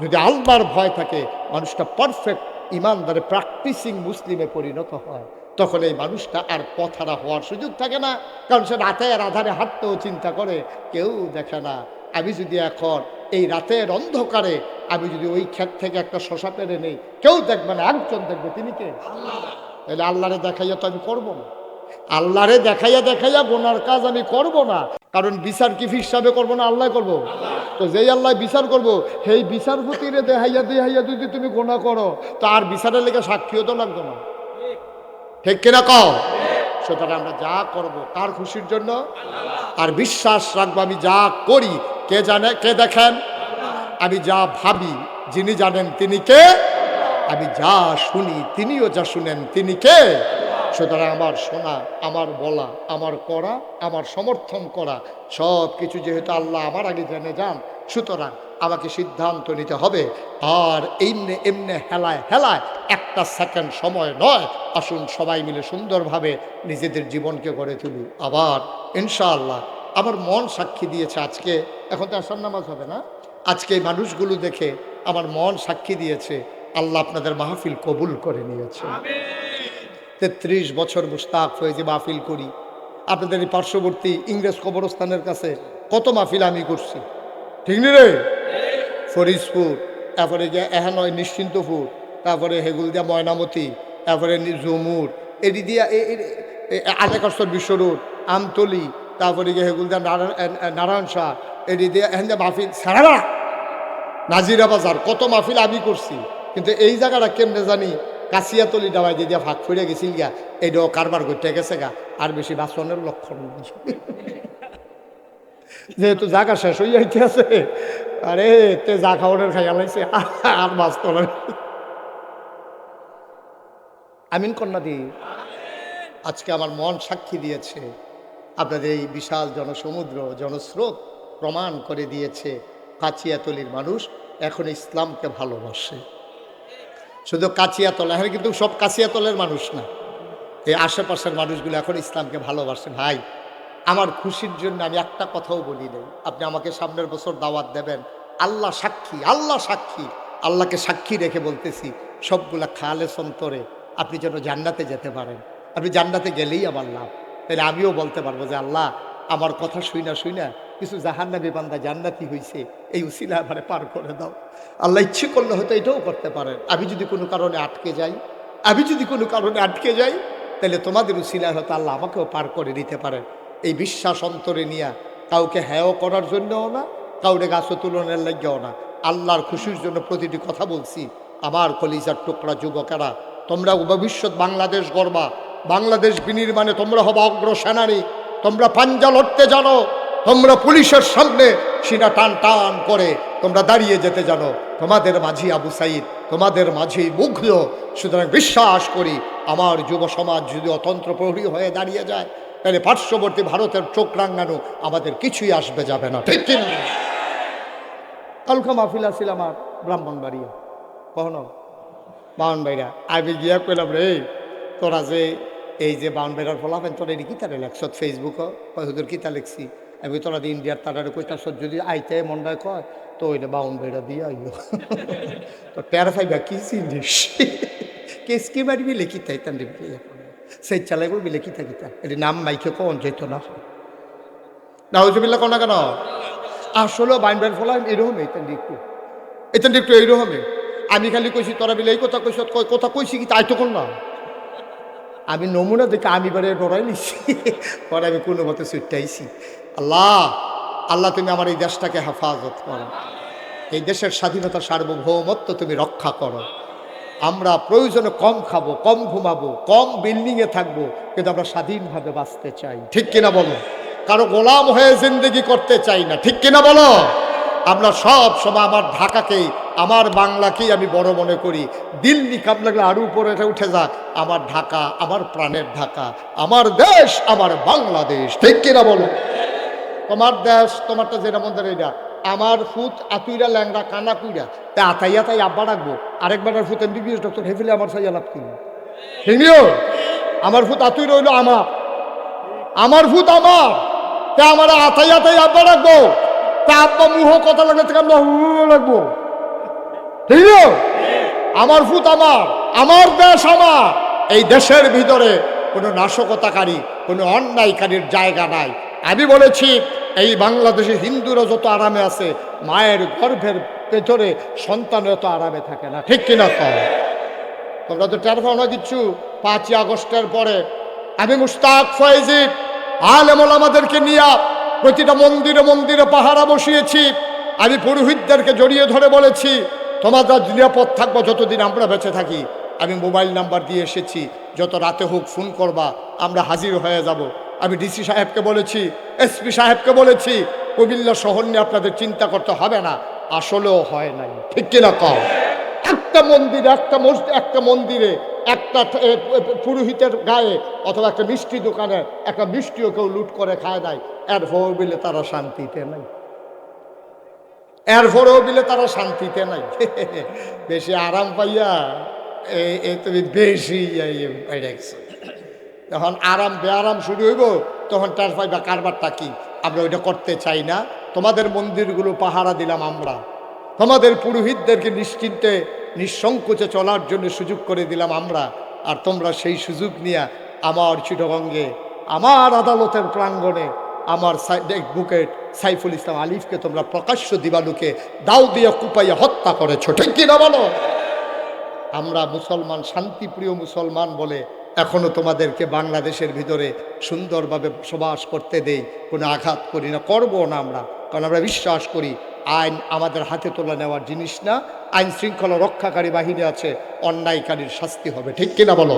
যদি আল্লাহর ভয় থাকে, মানুষটা পারফেক্ট ইমানদারে প্র্যাকটিসিং মুসলিমে পরিণত হয়, তখন এই মানুষটা আর পথহারা হওয়ার সুযোগ থাকে না। কারণ সে রাতের আধারে হাঁটতেও চিন্তা করে কেউ দেখে না। আমি যদি এখন এই রাতের অন্ধকারে আমি যদি ওই ক্ষেত থেকে একটা শশা পেরে নেই, কেউ দেখবে না, একজন দেখবে, তিনি কে? তাহলে আল্লাহরে দেখাইয়া তো আমি করবো না, আল্লাহরে দেখাইয়া দেখাইয়া গোনার কাজ আমি করব না। কারণ বিচার কি হিসাবে করবো না আল্লাহ করব? তো যেই আল্লাহ বিচার করব, সেই বিচারপতিরে দেখাইয়া দেখাইয়া যদি তুমি গোনা করো, তো আর বিচারের লেগে সাক্ষীও তো লাগতো না, ঠিক কিনা কও? সুতরাং আমরা যা করব কার খুশির জন্য, আর বিশ্বাস রাখবো আমি যা করি কে জানে, কে দেখেন? আমি যা ভাবি যিনি জানেন তিনি কে? আমি যা শুনি তিনিও যা শুনেন তিনি কে? সুতরাং আমার শোনা, আমার বলা, আমার করা, আমার সমর্থন করা সব কিছু যেহেতু আল্লাহ আমার আগে জেনে যান, সুতরাং আমাকে সিদ্ধান্ত নিতে হবে। আর এমনে এমনে হেলায় হেলায় একটা সেকেন্ড সময় নয়। আসুন সবাই মিলে সুন্দরভাবে নিজেদের জীবনকে গড়ে তুলি। আবার ইনশাআল্লাহ আমার মন সাক্ষী দিয়েছে আজকে, এখন তো আসার নামাজ হবে না, আজকে এই মানুষগুলো দেখে আমার মন সাক্ষী দিয়েছে আল্লাহ আপনাদের মাহফিল কবুল করে নিয়েছে। 33 বছর মুস্তাক ফয়েজি মাহফিল করি। আপনাদের এই পার্শ্ববর্তী ইংরেজ কবরস্থানের কাছে কত মাহফিল আমি করছি, ঠিক নি রে? ফরিদপুর, তারপরে গিয়ে এহানয় নিশ্চিন্তপুর, তারপরে হেগুলদিয়া ময়নামতি, তারপরে জমুর, এডি দিয়া আলেকস্তর বিশ্ব রোড, আমতলি, তারপরে গিয়ে হেগুলদিয়া নারায়ণ শাহ, এডি দিয়া এখান দিয়ে মাহফিল সারা নাজিরা বাজার, কত মাহফিল আমি করছি। কিন্তু এই জায়গাটা কেমনে জানি কাছিয়াতলি ডাবাই দিয়ে ভাগ ফুড়ে গেছিল গা, এইটাও কারবার করতে গেছে গা, আর বেশি বাঁচনের লক্ষণ নেই। যেহেতু জায়গা শেষ হয়ে যাইতে আছে, আরে তে যা খাওয়ানোর খাইয়া লাইছে, আর বাঁচত না। আমিন কন্যা দি। আজকে আমার মন সাক্ষী দিয়েছে, আপনাদের এই বিশাল জনসমুদ্র জনস্রোত প্রমাণ করে দিয়েছে কাছিয়াতলির মানুষ এখন ইসলামকে ভালোবাসে। শুধু কাছিয়াতলা, হ্যাঁ, কিন্তু সব কাছিয়াতলের মানুষ না, এই আশেপাশের মানুষগুলো এখন ইসলামকে ভালোবাসে। ভাই আমার খুশির জন্য আমি একটা কথাও বলি নাই। আপনি আমাকে সামনের বছর দাওয়াত দেবেন, আল্লাহ সাক্ষী, আল্লাহ সাক্ষী, আল্লাহকে সাক্ষী রেখে বলতেছি, সবগুলা খালেস অন্তরে আপনি যেন জান্নাতে যেতে পারেন। আপনি জান্নাতে গেলেই আমার লাভ। তাহলে আমিও বলতে পারবো যে আল্লাহ, আমার কথা শুইনা কিছু জাহান্নামী বান্দা জান্নাতি হয়েছে, এই উসিলা আমারে পার করে দাও। আল্লাহ ইচ্ছে করলে হয়তো এটাও করতে পারেন। আমি যদি কোনো কারণে আটকে যাই, তাহলে তোমাদের উসিলায় হয়তো আল্লাহ আমাকেও পার করে দিতে পারেন। এই বিশ্বাস অন্তরে নিয়ে কাউকে হেয় করার জন্যও না, কাউকে গাছ তুলনের লাগেও না, আল্লাহর খুশির জন্য প্রতিটি কথা বলছি। আমার কলিজার টুকরা যুবকেরা, তোমরা ভবিষ্যৎ বাংলাদেশ গড়বা, বাংলাদেশ বিনির্মাণে তোমরা হবা অগ্রসেনানী। তোমরা পাঞ্জা লড়তে জানো, তোমরা পুলিশের সামনে সিনা টান টান করে তোমরা দাঁড়িয়ে যেতে জানো। তোমাদের মাঝি আবু সাইদ, তোমাদের মাঝেই মুগ্ধ। সুতরাং বিশ্বাস করি, আমার যুব সমাজ যদি অতন্ত্র প্রহরী হয়ে দাঁড়িয়ে যায়, তাহলে পার্শ্ববর্তী ভারতের চোখ রাঙানো আমাদের কিছুই আসবে যাবে না, ঠিক কিনা? কালকা মাহফিল আছিল আমার ব্রাহ্মণবাড়িয়া, কখনো বাউনবাড়িয়া। আমি গিয়া কইলাম, রে তোরা যে এই যে বাউনবাড়িয়ার ফলাফেন, তোরা এটি কিতারে লেখছ ফেসবুকও? হুজুর কিতা লিখছি। আমি তোরা ইন্ডিয়ার তারারে কইতার যদি আইতে মন্ডায় কয়, তো ওইটা বাউনবাড়িয়া দিয়ে আইলো। তো টের ফাইবা কি জিনিস, কেসকি মারিবি লেখি তাই তান সেই চালাইব বিলে কি থাকিতা, এটি নাম মাইকে কন যেত না। নাউজুবিল্লাহ কোন না কেন? আসলে বাইনবার ফলা এরকম একটু এইরকমই। আমি খালি কইছি তোরা বিলে এই কথা কইস, কথা কইছি কি তাই তো কোন না। আমি নমুনা দেখে আমি বারে ডরাই নিছি, পরে আমি কোনো মতে ছুটাইছি। আল্লাহ, আল্লাহ তুমি আমার এই দেশটাকে হেফাজত করো, এই দেশের স্বাধীনতা সার্বভৌমত্ব তুমি রক্ষা করো। আমরা প্রয়োজনে কম খাবো, কম ঘুমাবো, কম বিল্ডিংয়ে থাকবো, কিন্তু আমরা স্বাধীনভাবে বাঁচতে চাই, ঠিক কিনা বলো? কারো গোলাম হয়ে জিন্দগি করতে চাই না, ঠিক কিনা বলো? আমরা সব সময় আমার ঢাকাকেই, আমার বাংলাকেই আমি বড় মনে করি। দিল্লি কাপ লাগলে আরো উপরে এটা উঠে যাক, আমার ঢাকা, আমার প্রাণের ঢাকা, আমার দেশ, আমার বাংলাদেশ, ঠিক কিনা বলো? তোমার দেশ, তোমারটা যেটা মধ্যে এটা, আমার ফুট আতুইরা ল্যাংরা কানা কুইরা, তা আতাইয়া তাই আব্বা রাখবো। আরেকবার ফুট এমবিবিএস ডক্টর হেফিলে আমার সাইয়া লাভ কিনি, ঠিকও? আমার ফুট আতুই রইল আমার ফুট আমার, তা আমার আতাইয়া তাই আব্বা রাখবো। তা আব্বা মুহ কথা লাগলে থেকে আমরা রাখবো, ঠিক? আমার ফুট আমার দেশ আমার। এই দেশের ভিতরে কোনো নাশকতাকারী, কোনো অন্যায়কারীর জায়গা নাই। আমি বলেছি, এই বাংলাদেশে হিন্দুরা যত আরামে আছে, মায়ের গর্ভের পেছনে সন্তান এত আরামে থাকে না, ঠিক কিনা? তোমরা তো টের পাও না কিচ্ছু। 5ই আগস্টের পরে আমি মুশতাক ফয়েজি আলেম ওলামাদেরকে নিয়ে প্রতিটা মন্দিরে মন্দিরে পাহারা বসিয়েছি। আমি পুরোহিতদেরকে জড়িয়ে ধরে বলেছি, তোমরা নিরাপদ থাকবো যতদিন আমরা বেঁচে থাকি। আমি মোবাইল নাম্বার দিয়ে এসেছি, যত রাতে হোক ফোন করবা, আমরা হাজির হয়ে যাব। আমি ডিসি সাহেবকে বলেছি, এসপি সাহেবকে বলেছি, কুমিল্লা শহর নিয়ে আপনাদের চিন্তা করতে হবে না। আসলেও হয় নাই, ঠিক কিনা কও? একটা মন্দিরে, একটা মন্দিরে একটা পুরোহিতের গায়ে অথবা একটা মিষ্টি দোকানে একটা মিষ্টিও কেউ লুট করে খায় নাই। এরপরেও বিলে তারা শান্তিতে নাই, বেশি আরাম পাইয়া তুমি বেশি যখন আরাম বেআরাম শুরু হইব, তখন টার পাইবা কারবারটা কি। আমরা ওইটা করতে চাই না। তোমাদের মন্দিরগুলো পাহারা দিলাম আমরা, তোমাদের পুরোহিতদেরকে নিশ্চিন্তে নিঃসংকোচে চলার জন্য সুযোগ করে দিলাম আমরা। আর তোমরা সেই সুযোগ নিয়ে আমার চিটাগঙ্গে, আমার আদালতের প্রাঙ্গণে, আমার বুকেট সাইফুল ইসলাম আলিফকে তোমরা প্রকাশ্য দিবালুকে দাও দিয়ে কুপাইয়া হত্যা করেছো, ঠিক কিনা বলো? আমরা মুসলমান, শান্তিপ্রিয় মুসলমান বলে এখনো তোমাদেরকে বাংলাদেশের ভিতরে সুন্দরভাবে বসবাস করতে দেই, কোনো আঘাত করি না, করবো না আমরা। কারণ আমরা বিশ্বাস করি আইন আমাদের হাতে তোলা নেওয়ার জিনিস না। আইন শৃঙ্খলা রক্ষাকারী বাহিনী আছে, অন্যায়কারীর শাস্তি হবে, ঠিক কিনা বলো?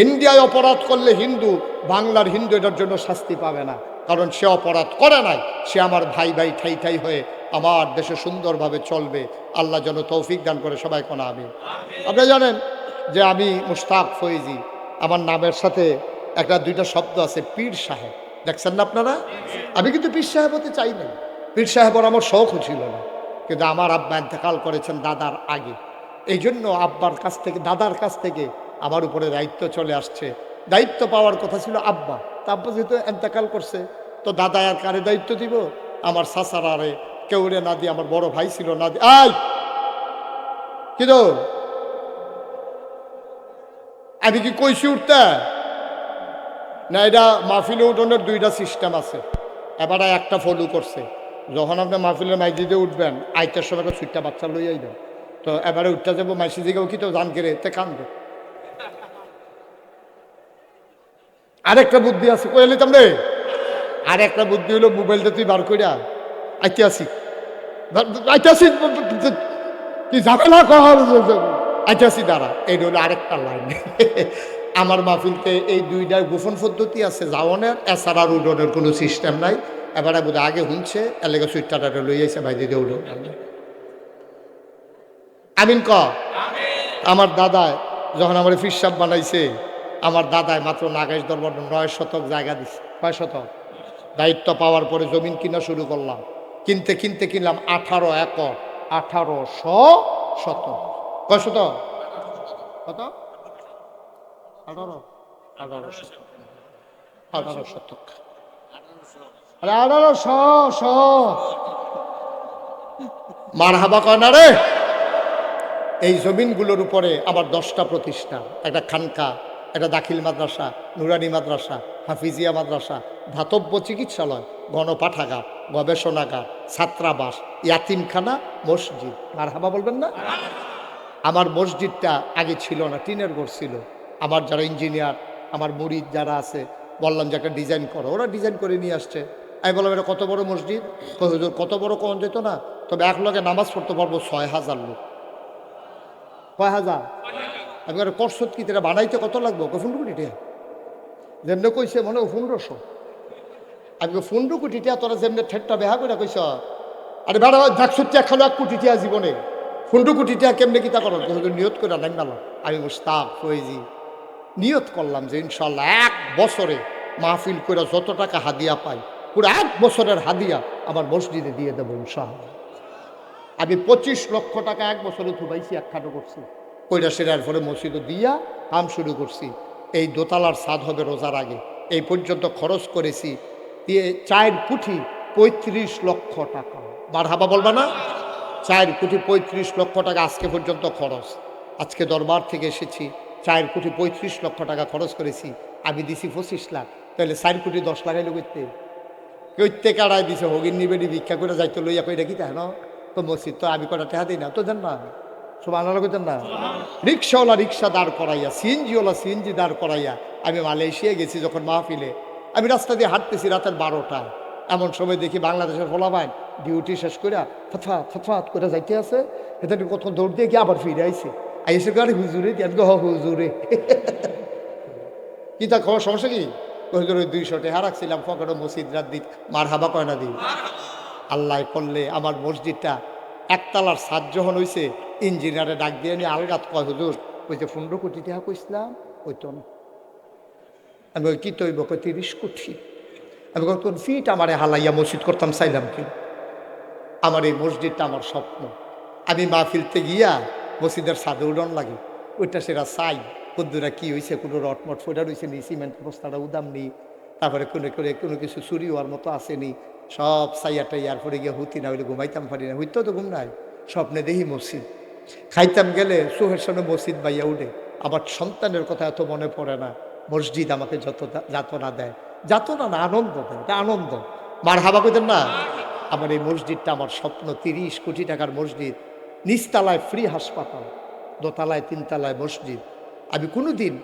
ইন্ডিয়ায় অপরাধ করলে হিন্দু, বাংলার হিন্দু এটার জন্য শাস্তি পাবে না, কারণ সে অপরাধ করে নাই। সে আমার ভাই ভাই ঠাই ঠাই হয়ে আমার দেশে সুন্দরভাবে চলবে। আল্লাহ যেন তৌফিক দান করে, সবাই কোনা আমি। আপনারা জানেন যে আমি মুশতাক ফয়েজি, আমার নামের সাথে একটা দুইটা শব্দ আছে, পীর সাহেব। দেখছেন না আপনারা? আমি কিন্তু পীর সাহেব হতে চাই নাই, পীর সাহেবের আমার শখও ছিল না। কিন্তু আমার আব্বা ইন্তেকাল করেছেন দাদার আগে, এই জন্য আব্বার কাছ থেকে, দাদার কাছ থেকে আমার উপরে দায়িত্ব চলে আসছে। দায়িত্ব পাওয়ার কথা ছিল আব্বা, তারপর যেহেতু এন্তেকাল করছে, তো দাদা আর কারে দায়িত্ব দিব? আমার চাচার আরে কেউরে না দিয়ে, আমার বড় ভাই ছিল না দিয়ে। আই কি তো আমি কি কইছি উঠতে না? এটা মাহফিলে উঠোনের দুইটা সিস্টেম আছে। এবারে একটা ফলো করছে, যখন আপনি মাহফিলের মাইজিতে উঠবেন আইটার সময় একটা ছুটটা বাচ্চা লই আইবেন, তো এবারে উঠতে যাবো মাইসি দিকেও কি তো জান কেড়ে তে কান্দে। আরেকটা বুদ্ধি আছে, কই এলিতাম রে। আরেকটা বুদ্ধি হলো মোবাইলটা তুই বার কইরা আইতে আসি কি যাবে না আইতে আসি দাঁড়া। এইটা হলো আরেকটা লাইন। আমার মাহফিলতে এই দুইটার গোপন পদ্ধতি আছে যাওয়ানের, এছাড়া আর উডনের কোনো সিস্টেম নাই। এবারে বোধ আগে হুনছে এলাকা সুইটাটা লই আইসে ভাই দিদি উঠো। আমিন ক। আমার দাদায় যখন আমার ফিরসাব বানাইছে, আমার দাদায় মাত্র নাগাইশ দরবার 9 শতক জায়গা দিছে। 9 শতক দায়িত্ব পাওয়ার পরে জমিন কিনা শুরু করলাম। কিনতে কিনতে কিনলাম 18 একর, 1800 শতক। কয় শতক? কত? 18 18 শতক। আরে 1800 মারহাবা কয় না রে। এই জমিনগুলোর উপরে আবার 10টা প্রতিষ্ঠান, একটা খানকা, একটা দাখিল মাদ্রাসা, নুরানি মাদ্রাসা, হাফিজিয়া মাদ্রাসা, ধাতব্য চিকিৎসালয়, গণপাঠাগার, গবেষণাগার, ছাত্রাবাস, ইয়াতিমখানা, মসজিদ। মারহাবা বলবেন না? আমার মসজিদটা আগে ছিল না, টিনের ঘর ছিল। আমার যারা ইঞ্জিনিয়ার, আমার মুরিদ যারা আছে, বললাম যে একটা ডিজাইন করো, ওরা ডিজাইন করে নিয়ে আসছে। আমি বললাম এটা কত বড় মসজিদ? হুজুর কত বড় কম যেত না, তবে এক লগে নামাজ পড়তে পারবো 6000 লোক। কয় হাজার? আমি করছত কি এটা বানাইতে কত লাগবো? 15 কোটি টাকা। যেমনি কইছে মনে হয় 1500। আমি 15 কোটি টাকা তোরা যেমনি ঠেটটা বেহা করে কইস। আরে বেড়া যাকসুতি এখানে 1 কোটি টাকা জীবনে 15 কোটি টাকা কেমনে কিতা করো? নিয়ত করে নাই না। আমি মুস্তাক ফয়েজি নিয়ত করলাম যে ইনশাল্লাহ 1 বছরে মাহফিল করে যত টাকা হাদিয়া পাই, পুরো 1 বছরের হাদিয়া আমার মসজিদে দিয়ে দেবো ইনশাল্লাহ। আমি 25 লক্ষ টাকা 1 বছরে থুবাইছি, একখাটো করছি। কইরা সেরার পরে মসজিদে দিয়া কাম শুরু করছি। এই দোতলার ছাদ হবে রোজার আগে। এই পর্যন্ত খরচ করেছি 4 কোটি 35 লক্ষ টাকা। মারহাবা বলবা না? 4 কোটি 35 লক্ষ টাকা আজকে পর্যন্ত খরচ। আজকে দরবার থেকে এসেছি, 4 কোটি 35 লক্ষ টাকা খরচ করেছি। আমি দিছি 25 লাখ, তাহলে 4 কোটি 10 লাগাইলো কইতে কাড়াই দিছে। হগিন নিবেদি ভিক্ষা করে যাইতে লইয়া কইটা কি তাই না তো মসজিদ তো আমি কটা টেহা দিই না তো দেন না, সব আনারা করতেন না। রিক্সাওয়ালা রিক্সা দাঁড় করাইয়া, সিএনজিওয়ালা সিএনজি দাঁড় করাইয়া আমি মালয়েশিয়া গেছি। যখন মাহফিলে আমি রাস্তা দিয়ে হাঁটতেছি রাতের 12টায়, এমন সময় দেখি বাংলাদেশের ফলাফাইন ডিউটি শেষ করে ফতফাত করে যাইতে আছে। এটা কত দৌড় দিয়ে গিয়ে আবার ফিরে আইসে। আইসে গাড়ি হুজুরে দিয়ে হুজুরে কি তা খবর? সমস্যা কি? হুজুর ওই 200 টাকা রাখছিলাম পকেটে, মসজিদ রাত দিক মার হাবা কয় না দিই। আল্লাহ করলে আমার মসজিদটা একতলার ছাদ যখন হয়েছে, ইঞ্জিনিয়ারে ডাক দিয়ে নিয়ে আলগাত কয় হুজুর ওই যে 15 কোটি টাকা কইছিলাম ওই তো না। আমি ওই কি তৈব? 30 কোটি। আমি কোন ফিট আমার হালাইয়া মসজিদ করতাম চাইলাম কি? আমার এই মসজিদটা আমার স্বপ্ন। আমি মাহফিলতে গিয়া মসজিদের ছাদে উডন লাগে, ওইটা সেরা চাই কদ্দুরা কি হয়েছে, কোনো রটমট ফোটা রয়েছে নি, সিমেন্ট বস্তাটা উদাম নি, তারপরে কোনো কিছু চুরি হওয়ার মতো আসেনি, সব চাইয়াটা ইয়ার পরে গিয়ে হুতি না হইলে ঘুমাইতাম পারি না, হইতেও তো ঘুম নাই। স্বপ্নে দেখি মসজিদ, খাইতাম গেলে চোখের সামনে মসজিদ বাইয়া উঠে। আমার সন্তানের কথা এত মনে পড়ে না। মসজিদ আমাকে যত যাতনা দেয়, যাতনা না আনন্দ দেয়, এটা আনন্দ। মার হাবা কইতেন না? আমার এই মসজিদটা আমার স্বপ্ন। 30 কোটি টাকার মসজিদ, নিচতলায় ফ্রি হাসপাতাল, দোতলায় 3 তলায় মসজিদ। আমি কোনোদিন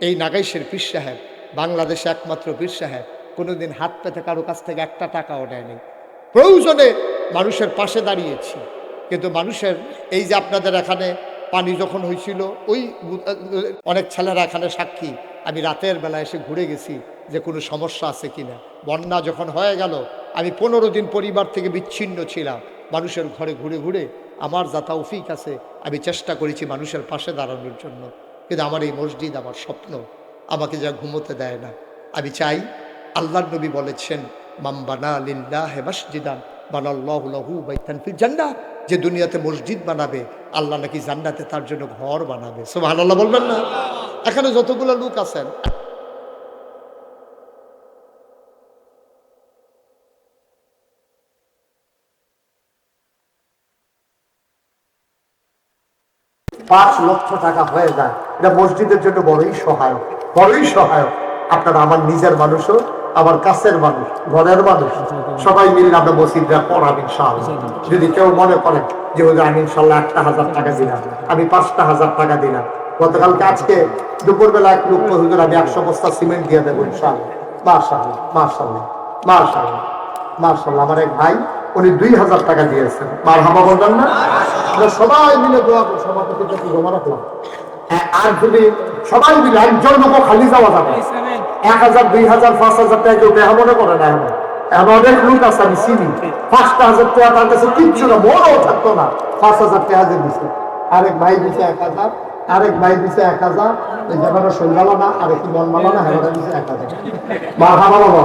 এই নাগাইশের পীর সাহেব, বাংলাদেশে একমাত্র পীর সাহেব, কোনোদিন হাত পেতে কারো কাছ থেকে 1 টাকাও নেয়নি। প্রয়োজনে মানুষের পাশে দাঁড়িয়েছি, কিন্তু মানুষের এই যে আপনাদের এখানে পানি যখন হয়েছিল, ওই অনেক ছেলেরা এখানে সাক্ষী, আমি রাতের বেলা এসে ঘুরে গেছি যে কোনো সমস্যা আছে কিনা। বন্যা যখন হয়ে গেল, আমি 15 দিন পরিবার থেকে বিচ্ছিন্ন ছিলাম। মানুষের ঘরে ঘুরে ঘুরে আমার যা তৌফিক আছে আমি চেষ্টা করেছি মানুষের পাশে দাঁড়ানোর জন্য। কিন্তু আমার এই মসজিদ আমার স্বপ্ন, আমাকে যা ঘুমোতে দেয় না। আমি চাই, আল্লাহর নবী বলেছেন মান বানা লিল্লাহি মাসজিদান বানাল্লাহু লাহু বাইতান ফিল জান্নাহ, যে দুনিয়াতে মসজিদ বানাবে আল্লাহ নাকি জান্নাতে তার জন্য ঘর বানাবে। সুবহানাল্লাহ বলবেন না? এখানে যতগুলো লোক আছেন 5 লক্ষ টাকা হয়ে যায়, এটা মসজিদের জন্য বড়ই সহায়ক, বড়ই সহায়ক। আপনারা আমার নিজের মানুষও, আমার কাছের মানুষ, ঘরের মানুষ, সবাই মিলে আমরা মসজিদটা পড়াব ইনশাআল্লাহ। যদি কেউ মনে করেন যে আমি ইনশাআল্লাহ 1,000 টাকা দিলাম, আমি 5,000 টাকা দিলাম, গতকালকে আজকে দুপুরবেলা এক লোক হুজুর আমি 100 বস্তা সিমেন্ট দিয়ে দেবো ইনশাআল্লাহ। মাশাআল্লাহ মাশাআল্লাহ মাশাআল্লাহ মাশাআল্লাহ। আমার এক ভাই উনি 2,000 টাকা দিয়েছেন, মারহাবা বলবেন না? আমরা সবাই মিলে দোয়া করি, সভাপতিটা কি জমা রাখলাম। আর যদি সবাই মিলে একজন লোক খালি যাওয়া যাবে, 1,000 2,000 5,000 টাকা কেউ দেখা মনে করে না। এখন অনেক লোক আছে আমি চিনি, 5,000 টাকা তার কাছে কিচ্ছু না, মনেও থাকতো না, 5,000 টাকা দিয়ে দিচ্ছে। আরেক ভাই দিচ্ছে 1,000, আরেক ভাই দিচ্ছে 1,000, এই জায়গাটা শৈলালো না, আরেক কি মন মালো না, হেবাটা দিচ্ছে 1,000। মারহাবা বাবা,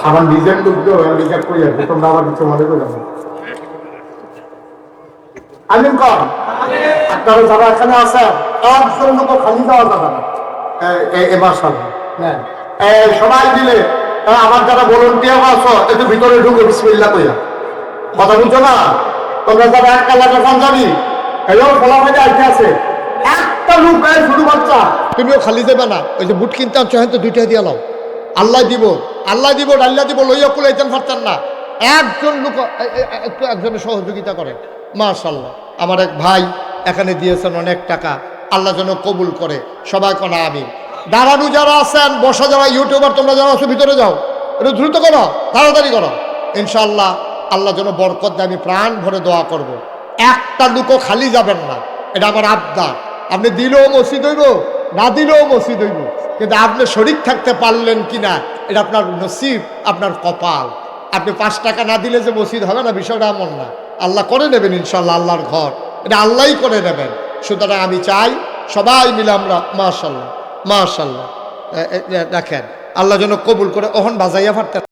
আমার নিজের লোক তো রিজার্ভ করে যাবে, তোমরা আবার কিছু মনে করে যাবে। আমিন কর। আপনারা যারা এখানে আছেন একজন লোক খালি যাওয়া যাবে না। সবাই মিলে আমার যারা ভলান্টিয়ার আছো একটু ভিতরে ঢুকে বিসমিল্লাহ কইয়া, কথা বুঝছো না? তোমরা যারা এক এলাকা পাঞ্জাবি এও খোলা মাঝে আইতে আছে, একটা লোক শুধু বাচ্চা, তুমিও খালি যাবে না। ওই যে বুট কিনতে আনছো হ্যাঁ, তো 2 টাকা দিয়ে লাও, আল্লাহ দিব, আল্লাহ দিব, আল্লাহ দিব, লইয়া কুলাইতেন পারতেন না। একজন লোক একটু একজনের সহযোগিতা করেন। মাশাআল্লাহ, আমার এক ভাই এখানে দিয়েছেন অনেক টাকা, আল্লাহ যেন কবুল করে, সবাই কোনা আমিন। দাঁড়ানো যারা আছেন, বসা যারা ইউটিউবার তোমরা যারা আছো ভিতরে যাও, একটু দ্রুত করো, তাড়াতাড়ি করো ইনশাআল্লাহ। আল্লাহ যেন বরকত দেয়, আমি প্রাণ ভরে দোয়া করব। একটা লুকও খালি যাবেন না, এটা আমার আবদার। আপনি দিলেও মসজিদ হইব, না দিলেও মসজিদ হইব, কিন্তু আপনি শরীক থাকতে পারলেন কিনা এটা আপনার নসিব, আপনার কপাল। আপনি 5 টাকা না দিলে যে মসজিদ হবে না, বিষয়টা এমন না। আল্লাহ করে নেবেন ইনশাআল্লাহ, আল্লাহর ঘর এটা আল্লাহই করে নেবেন। সুতরাং আমি চাই সবাই মিলে আমরা মাশাআল্লাহ মাশাআল্লাহ দেখেন, আল্লাহ যেন কবুল করে ওহন বাজাইয়া ফারতেন।